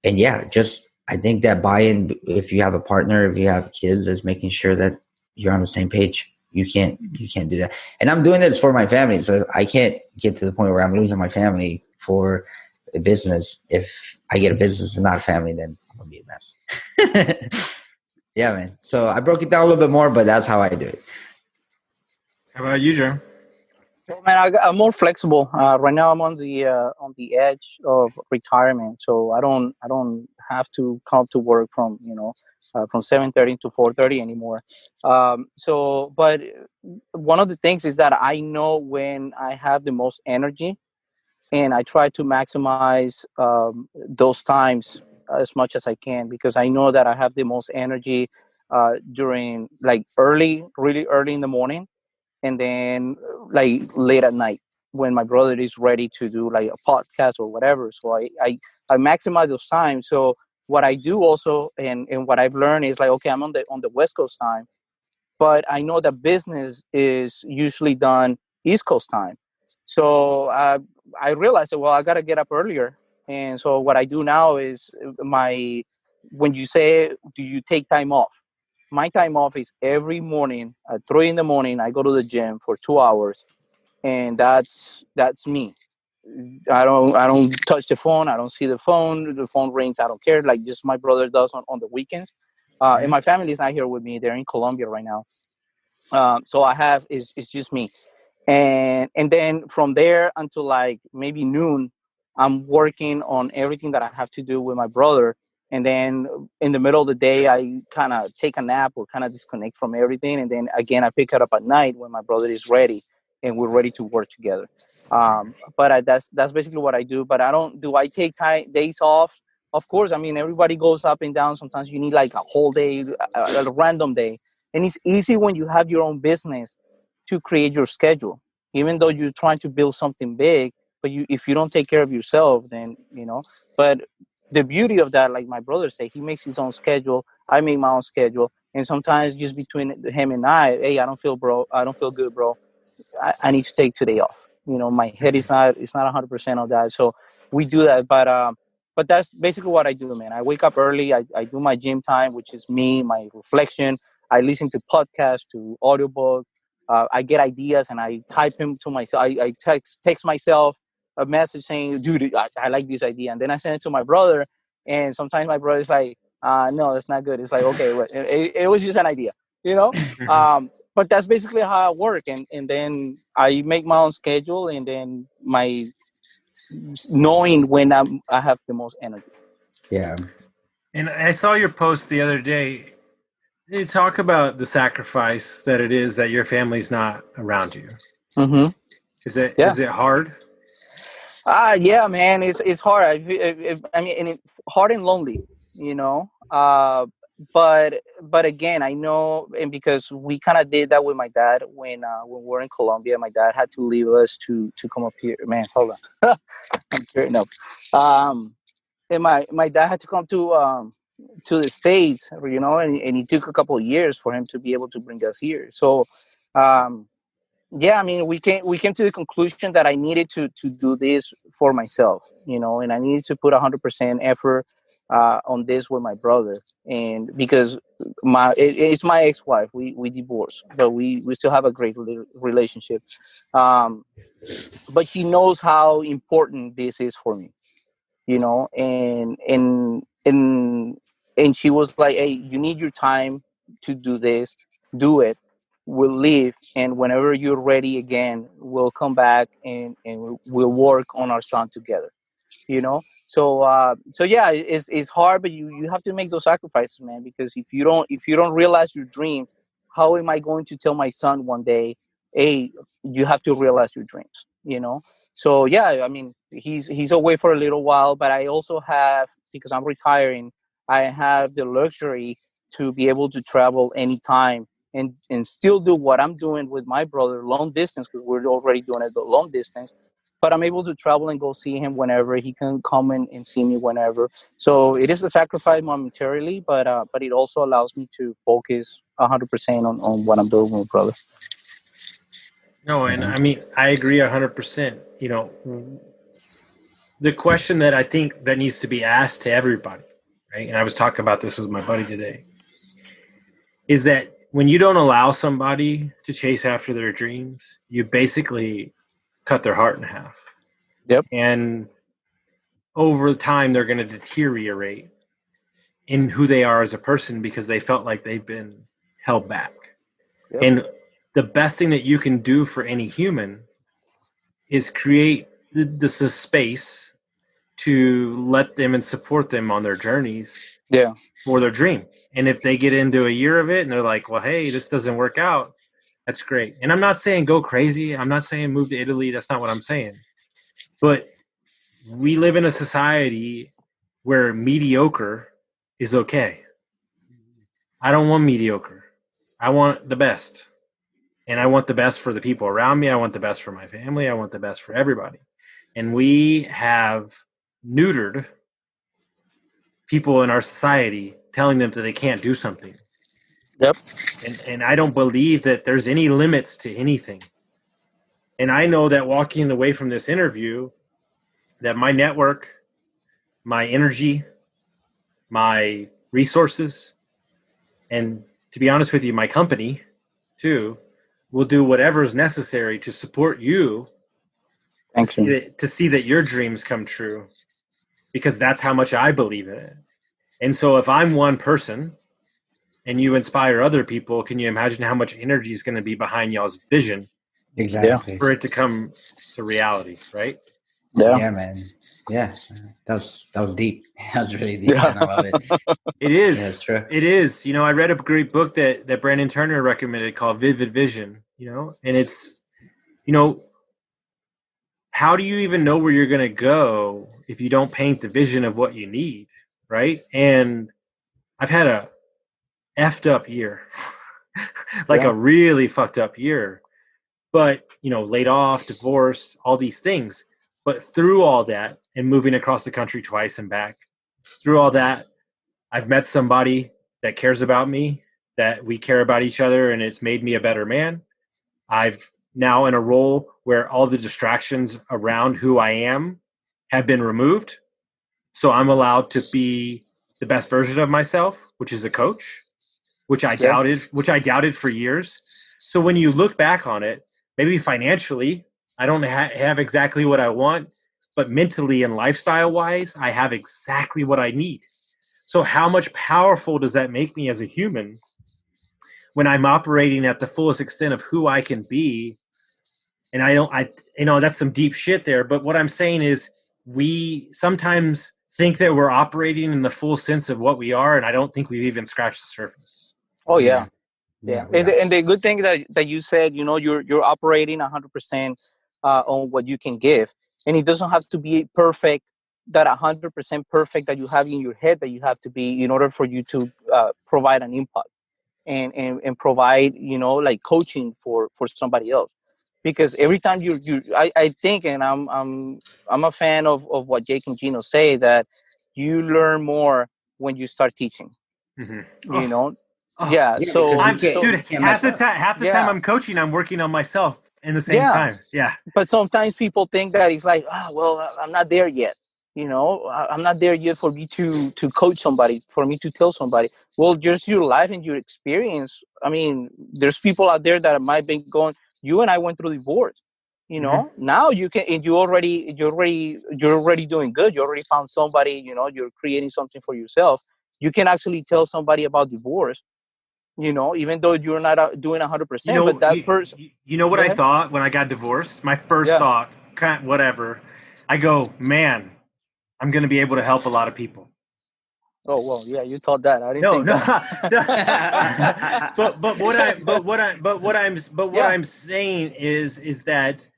And yeah, just I think that buy-in, if you have a partner, if you have kids, is making sure that you're on the same page. You can't do that. And I'm doing this for my family, so I can't get to the point where I'm losing my family for a business. If I get a business and not a family, then I'm gonna be a mess. Yeah, man. So I broke it down a little bit more, but that's how I do it. How about you, Joe? Well, man, I'm more flexible. Right now, I'm on the edge of retirement, so I don't have to come to work from 7:30 to 4:30 anymore. But one of the things is that I know when I have the most energy, and I try to maximize those times as much as I can, because I know that I have the most energy during like really early in the morning, and then like late at night when my brother is ready to do like a podcast or whatever. So I maximize those times. So what I do also, and what I've learned is like, okay, I'm on the West Coast time, but I know that business is usually done East Coast time. So I realized that, well, I got to get up earlier. And so what I do now is when you say, do you take time off? My time off is every morning at 3 in the morning. I go to the gym for 2 hours, and that's me. I don't touch the phone. I don't see the phone. The phone rings. I don't care. Like just my brother does on the weekends. And my family is not here with me. They're in Colombia right now. So I have is it's just me, and then from there until like maybe noon, I'm working on everything that I have to do with my brother. And then in the middle of the day, I kind of take a nap or kind of disconnect from everything. And then again, I pick it up at night when my brother is ready and we're ready to work together. That's basically what I do. But I don't do I take days off? Of course, I mean everybody goes up and down. Sometimes you need like a whole day, a random day, and it's easy when you have your own business to create your schedule, even though you're trying to build something big. But if you don't take care of yourself, then But the beauty of that, like my brother said, he makes his own schedule. I make my own schedule, and sometimes just between him and I, hey, I don't feel good, bro. I need to take today off. My head is not it's not 100% of that. So we do that, but that's basically what I do, man. I wake up early. I do my gym time, which is me, my reflection. I listen to podcasts, to audiobook. I get ideas and I type them to myself. I text myself a message saying, "Dude, I like this idea," and then I send it to my brother. And sometimes my brother's like, "No, that's not good." It's like, okay, well, it was just an idea, you know. But that's basically how I work, and then I make my own schedule, and then my knowing when I have the most energy. Yeah. And I saw your post the other day. You talk about the sacrifice that it is that your family's not around you. Mm-hmm. Yeah. Is it hard? Yeah, man, it's hard. I mean, and it's hard and lonely, you know. But again, I know, and because we kind of did that with my dad when we were in Colombia, my dad had to leave us to come up here. Man, hold on, I'm tearing up. And my dad had to come to the States, and it took a couple of years for him to be able to bring us here. So, um, yeah, I mean, we came to the conclusion that I needed to do this for myself, and I needed to put 100% effort on this with my brother, and because it's my ex-wife, we divorced, but we still have a great relationship, um, but she knows how important this is for me, and she was like, hey, you need your time to do this, do it, we'll leave, and whenever you're ready again, we'll come back and we'll work on our son together, so yeah, it's hard, but you have to make those sacrifices, man, because if you don't realize your dreams, how am I going to tell my son one day, hey, you have to realize your dreams, So yeah, I mean, he's away for a little while, but I also have, because I'm retiring, I have the luxury to be able to travel anytime and still do what I'm doing with my brother long distance, because we're already doing it the long distance. But I'm able to travel and go see him whenever. He can come in and see me whenever. So it is a sacrifice momentarily, but it also allows me to focus 100% on what I'm doing with my brother. No, and I mean, I agree 100%. You know, the question that I think that needs to be asked to everybody, right? And I was talking about this with my buddy today, is that when you don't allow somebody to chase after their dreams, you basically cut their heart in half. Yep. And over time, they're going to deteriorate in who they are as a person because they felt like they've been held back. Yep. And the best thing that you can do for any human is create this space to let them and support them on their journeys for their dream. And if they get into a year of it and they're like, well, hey, this doesn't work out, that's great. And I'm not saying go crazy. I'm not saying move to Italy. That's not what I'm saying. But we live in a society where mediocre is okay. I don't want mediocre. I want the best. And I want the best for the people around me. I want the best for my family. I want the best for everybody. And we have neutered people in our society, telling them that they can't do something. Yep. And I don't believe that there's any limits to anything. And I know that walking away from this interview, that my network, my energy, my resources, and to be honest with you, my company too, will do whatever is necessary to support you. To see that your dreams come true, because that's how much I believe in it. And so if I'm one person and you inspire other people, can you imagine how much energy is going to be behind y'all's vision? Exactly. For it to come to reality, right? Yeah, man. Yeah, that was deep. That was really deep, man. I love it. It is. Yeah, it's true. It is. You know, I read a great book that Brandon Turner recommended called Vivid Vision, you know, and it's, you know, how do you even know where you're going to go if you don't paint the vision of what you need, right? And I've had a effed up year, like a really fucked up year, but, you know, laid off, divorced, all these things. But through all that and moving across the country twice and back, through all that, I've met somebody that cares about me, that we care about each other, and it's made me a better man. I've now in a role where all the distractions around who I am have been removed. So I'm allowed to be the best version of myself, which is a coach, which I doubted for years. So when you look back on it, maybe financially, I don't have exactly what I want, but mentally and lifestyle wise, I have exactly what I need. So how much powerful does that make me as a human when I'm operating at the fullest extent of who I can be? And that's some deep shit there. But what I'm saying is we sometimes think that we're operating in the full sense of what we are. And I don't think we've even scratched the surface. Oh, yeah. And the good thing that you said, you know, you're operating 100% on what you can give. And it doesn't have to be perfect, that 100% perfect that you have in your head that you have to be in order for you to provide an input and provide, you know, like coaching for somebody else. Because every time I think, and I'm a fan of what Jake and Gino say, that you learn more when you start teaching. Mm-hmm. You know. Oh, yeah. So, dude, half the time I'm coaching, I'm working on myself in the same time. Yeah. But sometimes people think that it's like, well, I'm not there yet. You know, I'm not there yet for me to coach somebody, for me to tell somebody. Well, just your life and your experience. I mean, there's people out there that might be going. You and I went through divorce. You know, now you can, and you're already doing good. You already found somebody. You know, you're creating something for yourself. You can actually tell somebody about divorce. You know, even though you're not doing 100%, but that person. You know what I thought when I got divorced? My first thought, whatever. I go, man, I'm going to be able to help a lot of people. Oh well, yeah, you thought that. I didn't think that. but what I'm saying is that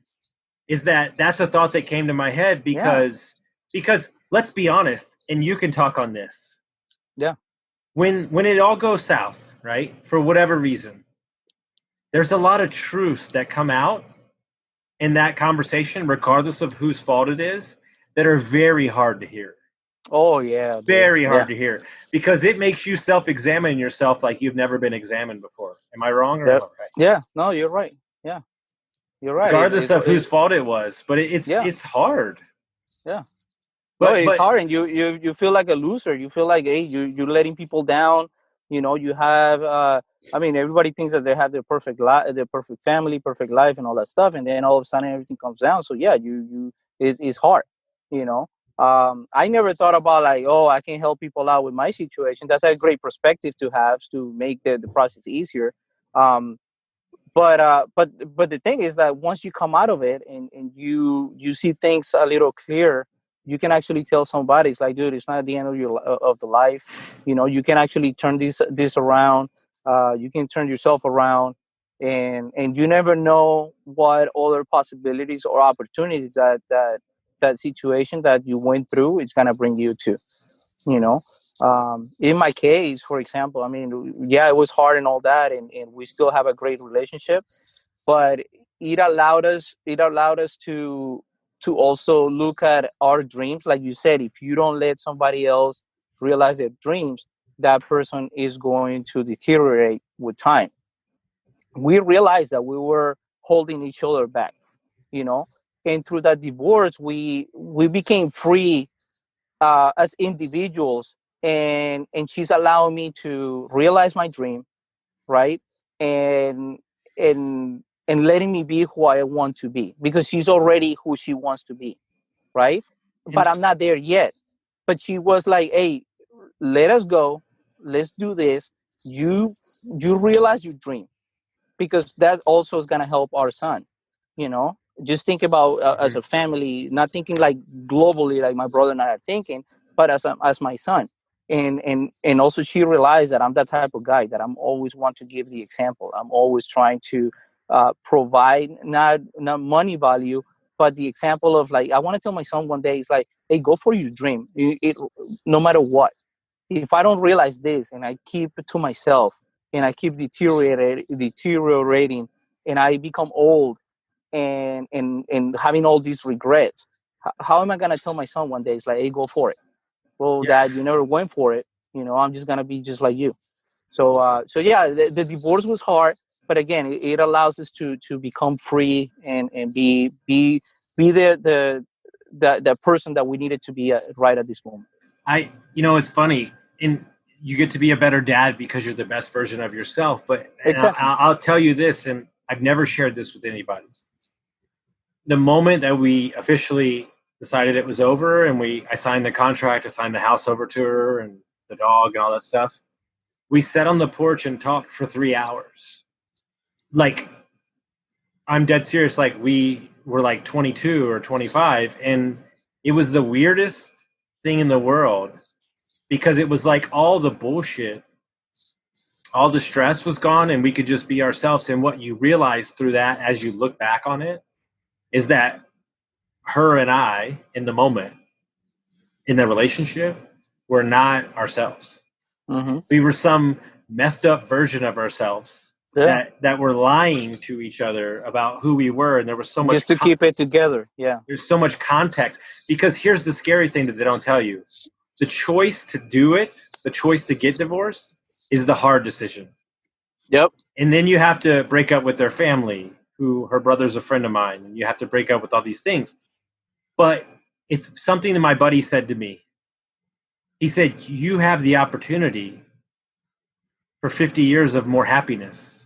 is that that's a thought that came to my head because let's be honest, and you can talk on this. Yeah. When it all goes south, right, for whatever reason, there's a lot of truths that come out in that conversation, regardless of whose fault it is, that are very hard to hear. Oh yeah, dude. Very hard to hear, because it makes you self-examine yourself like you've never been examined before. Am I wrong or am I right? Yeah, no, you're right. Yeah, you're right. Regardless of whose fault it was, but it's hard. Yeah. But it's hard, and you feel like a loser. You feel like, hey, you're letting people down. You know, you have. I mean, everybody thinks that they have their perfect life, their perfect family, perfect life, and all that stuff, and then all of a sudden everything comes down. So yeah, it's hard. You know, I never thought about like, oh, I can help people out with my situation. That's a great perspective to have to make the process easier. But the thing is that once you come out of it and you see things a little clearer, you can actually tell somebody, it's like, dude, it's not the end of the life. You know, you can actually turn this around. You can turn yourself around, and you never know what other possibilities or opportunities that situation that you went through is gonna bring you to. You know, in my case, for example, I mean, yeah, it was hard and all that, and we still have a great relationship, but it allowed us to also look at our dreams. Like you said, if you don't let somebody else realize their dreams, that person is going to deteriorate with time. We realized that we were holding each other back, you know, and through that divorce, we became free as individuals, and she's allowing me to realize my dream, right, and and letting me be who I want to be, because she's already who she wants to be, right, but I'm not there yet. But she was like, hey, let us go, let's do this. You realize your dream, because that also is going to help our son, you know. Just think about as a family, not thinking like globally like my brother and I are thinking, but as my son. And also she realized that I'm that type of guy, that I'm always want to give the example. I'm always trying to provide not money value, but the example of, like, I want to tell my son one day, it's like, hey, go for your dream. No matter what. If I don't realize this and I keep it to myself, and I keep deteriorating, and I become old and having all these regrets, how am I gonna tell my son one day, it's like, hey, go for it? Well, Dad, you never went for it. You know, I'm just gonna be just like you. So yeah, the divorce was hard, but again, it allows us to become free and be the person that we needed to be right at this moment. It's funny, and you get to be a better dad because you're the best version of yourself. But Exactly. I'll tell you this, and I've never shared this with anybody. The moment that we officially decided it was over, and I signed the contract, I signed the house over to her and the dog and all that stuff, we sat on the porch and talked for 3 hours. Like, I'm dead serious. Like, we were like 22 or 25, and it was the weirdest thing in the world, because it was like all the bullshit, all the stress was gone, and we could just be ourselves. And what you realize through that, as you look back on it, is that her and I, in the moment, in the relationship, were not ourselves. Mm-hmm. We were some messed up version of ourselves that were lying to each other about who we were. And there was so much just to keep it together. Yeah. There's so much context, because here's the scary thing that they don't tell you. The choice to do it, the choice to get divorced, is the hard decision. Yep. And then you have to break up with their family, who her brother's a friend of mine, and you have to break up with all these things. But it's something that my buddy said to me. He said, you have the opportunity for 50 years of more happiness.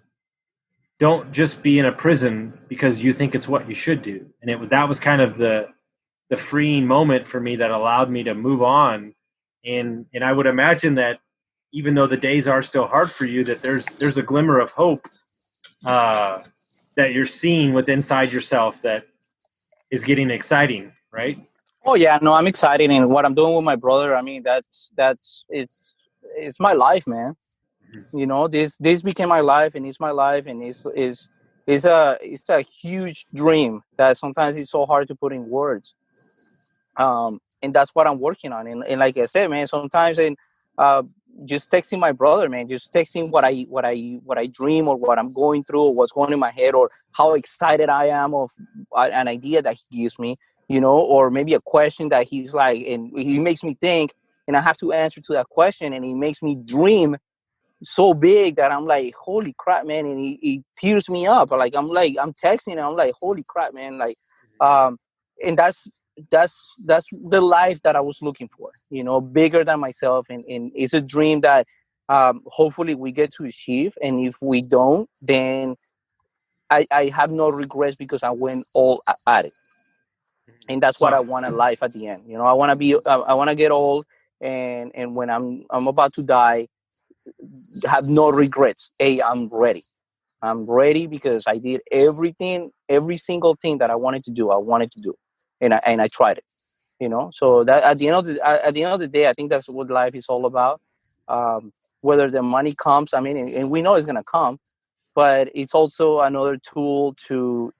Don't just be in a prison because you think it's what you should do. And that was kind of the freeing moment for me that allowed me to move on. And I would imagine that even though the days are still hard for you, that there's a glimmer of hope that you're seeing with inside yourself that is getting exciting, right? Oh yeah, no, I'm excited, and what I'm doing with my brother, I mean, it's my life, man. You know, this became my life, and it's my life, and is it's a huge dream that sometimes it's so hard to put in words. And that's what I'm working on. And like I said, man, sometimes uh, just texting my brother, man, just texting what I dream or what I'm going through or what's going in my head or how excited I am of an idea that he gives me, or maybe a question that he's like, and he makes me think, and I have to answer to that question, and he makes me dream so big that I'm like, holy crap, man, and he tears me up. I'm texting and I'm like, holy crap, man, like, and that's the life that I was looking for, bigger than myself, and it's a dream that hopefully we get to achieve, and if we don't, then I have no regrets because I went all at it, and that's what I want in life at the end. I want to I want to get old, and when I'm about to die, have no regrets. Hey, I'm ready because I did everything, every single thing that I wanted to do. I wanted to do, and I tried it. So that at the end of the day, I think that's what life is all about. Whether the money comes, I mean, and we know it's gonna come, but it's also another tool to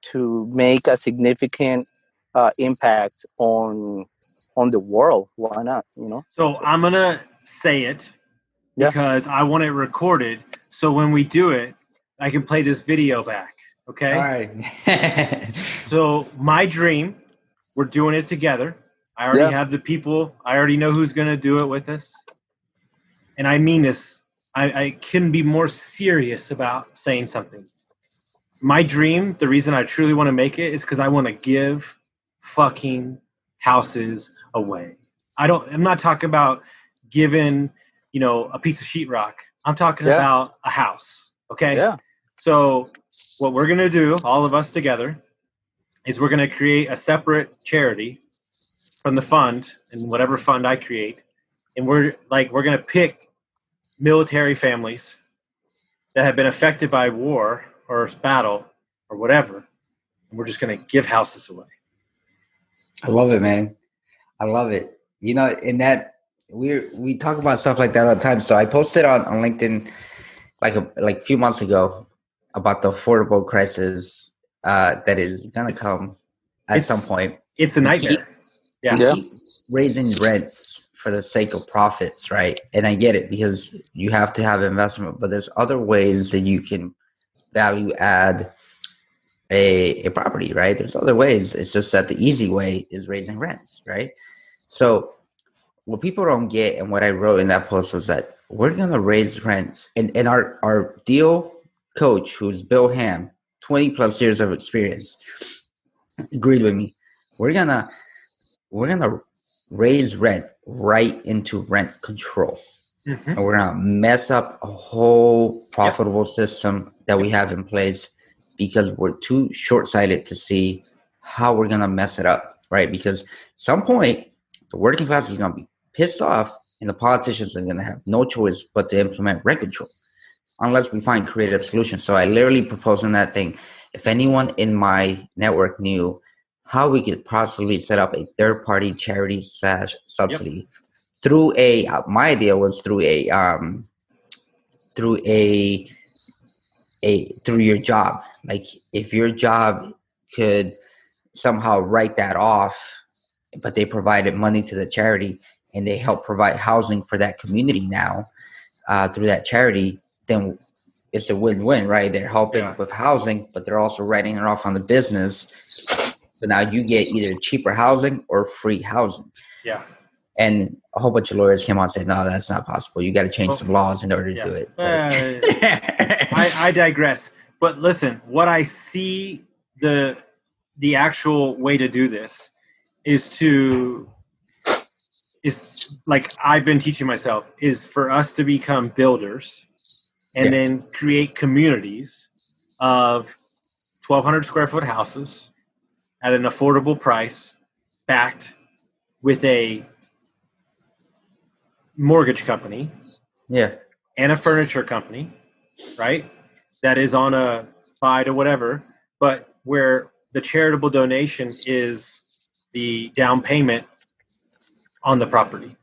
make a significant impact on the world. Why not? So I'm gonna say it because I want it recorded. So when we do it, I can play this video back. Okay. All right. So my dream, we're doing it together. I already have the people. I already know who's gonna do it with us. And I mean this. I couldn't be more serious about saying something. My dream, the reason I truly want to make it is because I want to give fucking houses away. I'm not talking about giving, a piece of sheetrock. I'm talking about a house. Okay. Yeah. So what we're going to do, all of us together, is we're going to create a separate charity from the fund and whatever fund I create. And we're going to pick military families that have been affected by war or battle or whatever. And we're just going to give houses away. I love it, man. I love it. In that we talk about stuff like that all the time. So I posted on LinkedIn like a few months ago about the affordable crisis that is gonna come at some point. It's a nightmare. We keep raising rents for the sake of profits, right? And I get it because you have to have investment, but there's other ways that you can value add a property, right? There's other ways. It's just that the easy way is raising rents, right? So what people don't get, and what I wrote in that post was that we're gonna raise rents, and our deal coach, who's Bill Ham, 20 plus years of experience, agreed with me. We're gonna raise rent right into rent control. Mm-hmm. And we're gonna mess up a whole profitable system that we have in place because we're too short-sighted to see how we're gonna mess it up, right? Because at some point the working class is gonna be pissed off, and the politicians are gonna have no choice but to implement rent control unless we find creative solutions. So I literally proposed in that thing, if anyone in my network knew how we could possibly set up a third-party charity / subsidy through my idea was through your job. Like if your job could somehow write that off, but they provided money to the charity and they help provide housing for that community now through that charity, then it's a win-win, right? They're helping with housing, but they're also writing it off on the business. So now you get either cheaper housing or free housing. Yeah. And a whole bunch of lawyers came out and said, no, that's not possible. You got to change some laws in order to do it. I digress. But listen, what I see the actual way to do this is like I've been teaching myself, is for us to become builders and then create communities of 1,200 square foot houses at an affordable price, backed with a mortgage company and a furniture company, right? That is on a buy to whatever, but where the charitable donation is the down payment on the property,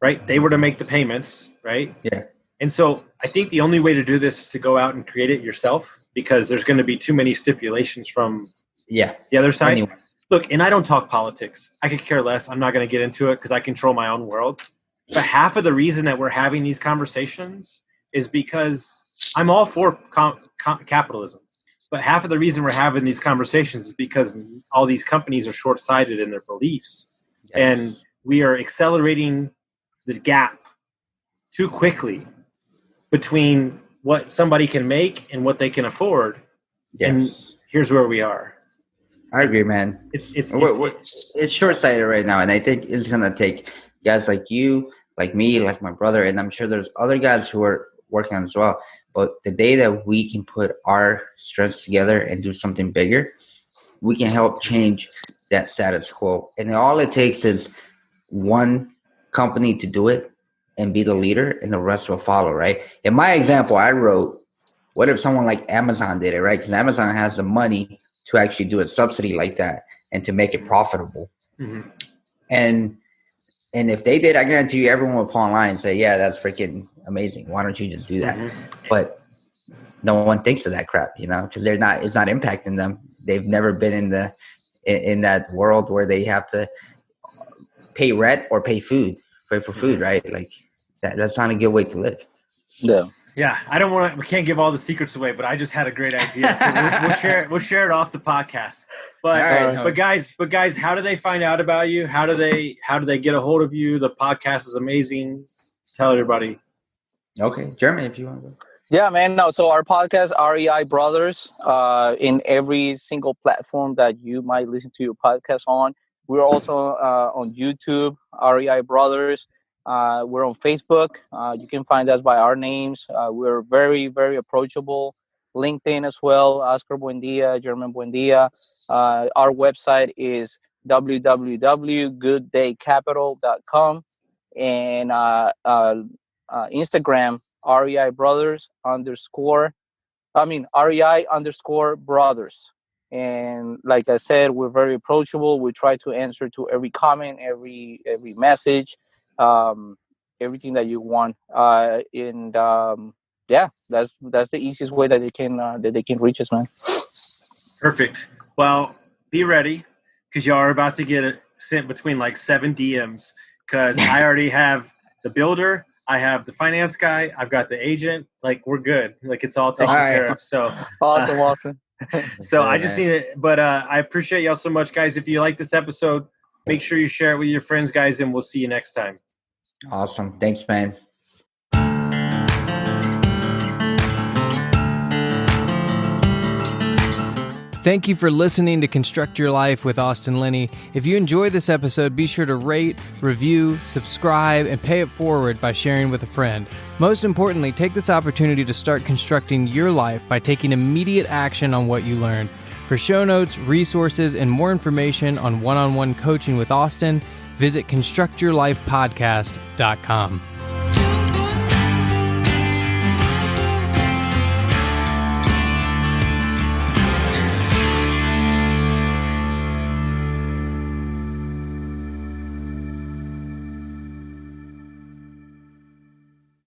right? They were to make the payments, right? Yeah. And so I think the only way to do this is to go out and create it yourself because there's going to be too many stipulations from Yeah. the other side. Anyway. Look, and I don't talk politics. I could care less. I'm not going to get into it because I control my own world. But half of the reason that we're having these conversations is because I'm all for capitalism. But half of the reason we're having these conversations is because all these companies are short-sighted in their beliefs. Yes. And we are accelerating the gap too quickly between what somebody can make and what they can afford. Yes. And here's where we are. I agree, man. It's short-sighted right now, and I think it's gonna take guys like you, like me, like my brother, and I'm sure there's other guys who are working on it as well. But the day that we can put our strengths together and do something bigger, we can help change that status quo. And all it takes is one company to do it and be the leader, and the rest will follow, right? In my example, I wrote, what if someone like Amazon did it, right? Because Amazon has the money to actually do a subsidy like that and to make it profitable. Mm-hmm. And if they did, I guarantee you everyone would fall in line and say, yeah, that's freaking amazing. Why don't you just do that? Mm-hmm. But no one thinks of that crap, because it's not impacting them. They've never been in that world where they have to pay rent or pay for food, right? Like that's not a good way to live. Yeah. Yeah, we can't give all the secrets away, but I just had a great idea. So we'll share it off the podcast. But guys, how do they find out about you? How do they get a hold of you? The podcast is amazing. Tell everybody. Okay, Jeremy, if you want to go. Yeah, man. No, so our podcast, REI Brothers, in every single platform that you might listen to your podcast on. We're also on YouTube, REI Brothers. We're on Facebook. You can find us by our names. We're very, very approachable. LinkedIn as well, Oscar Buendia, German Buendia. Our website is www.gooddaycapital.com. And Instagram, REI Brothers. And like I said, we're very approachable. We try to answer to every comment, every message, everything that you want. That's the easiest way that they can reach us, man. Perfect. Well, be ready because y'all are about to get sent between like 7 DMs because I already have the builder. I have the finance guy. I've got the agent. Like, we're good. Like, it's all taken care of. So awesome. So I just need it. But I appreciate y'all so much, guys. If you like this episode, make sure you share it with your friends, guys, and we'll see you next time. Awesome. Thanks, man. Thank you for listening to Construct Your Life with Austin Linney. If you enjoyed this episode, be sure to rate, review, subscribe, and pay it forward by sharing with a friend. Most importantly, take this opportunity to start constructing your life by taking immediate action on what you learned. For show notes, resources, and more information on one-on-one coaching with Austin, visit constructyourlifepodcast.com.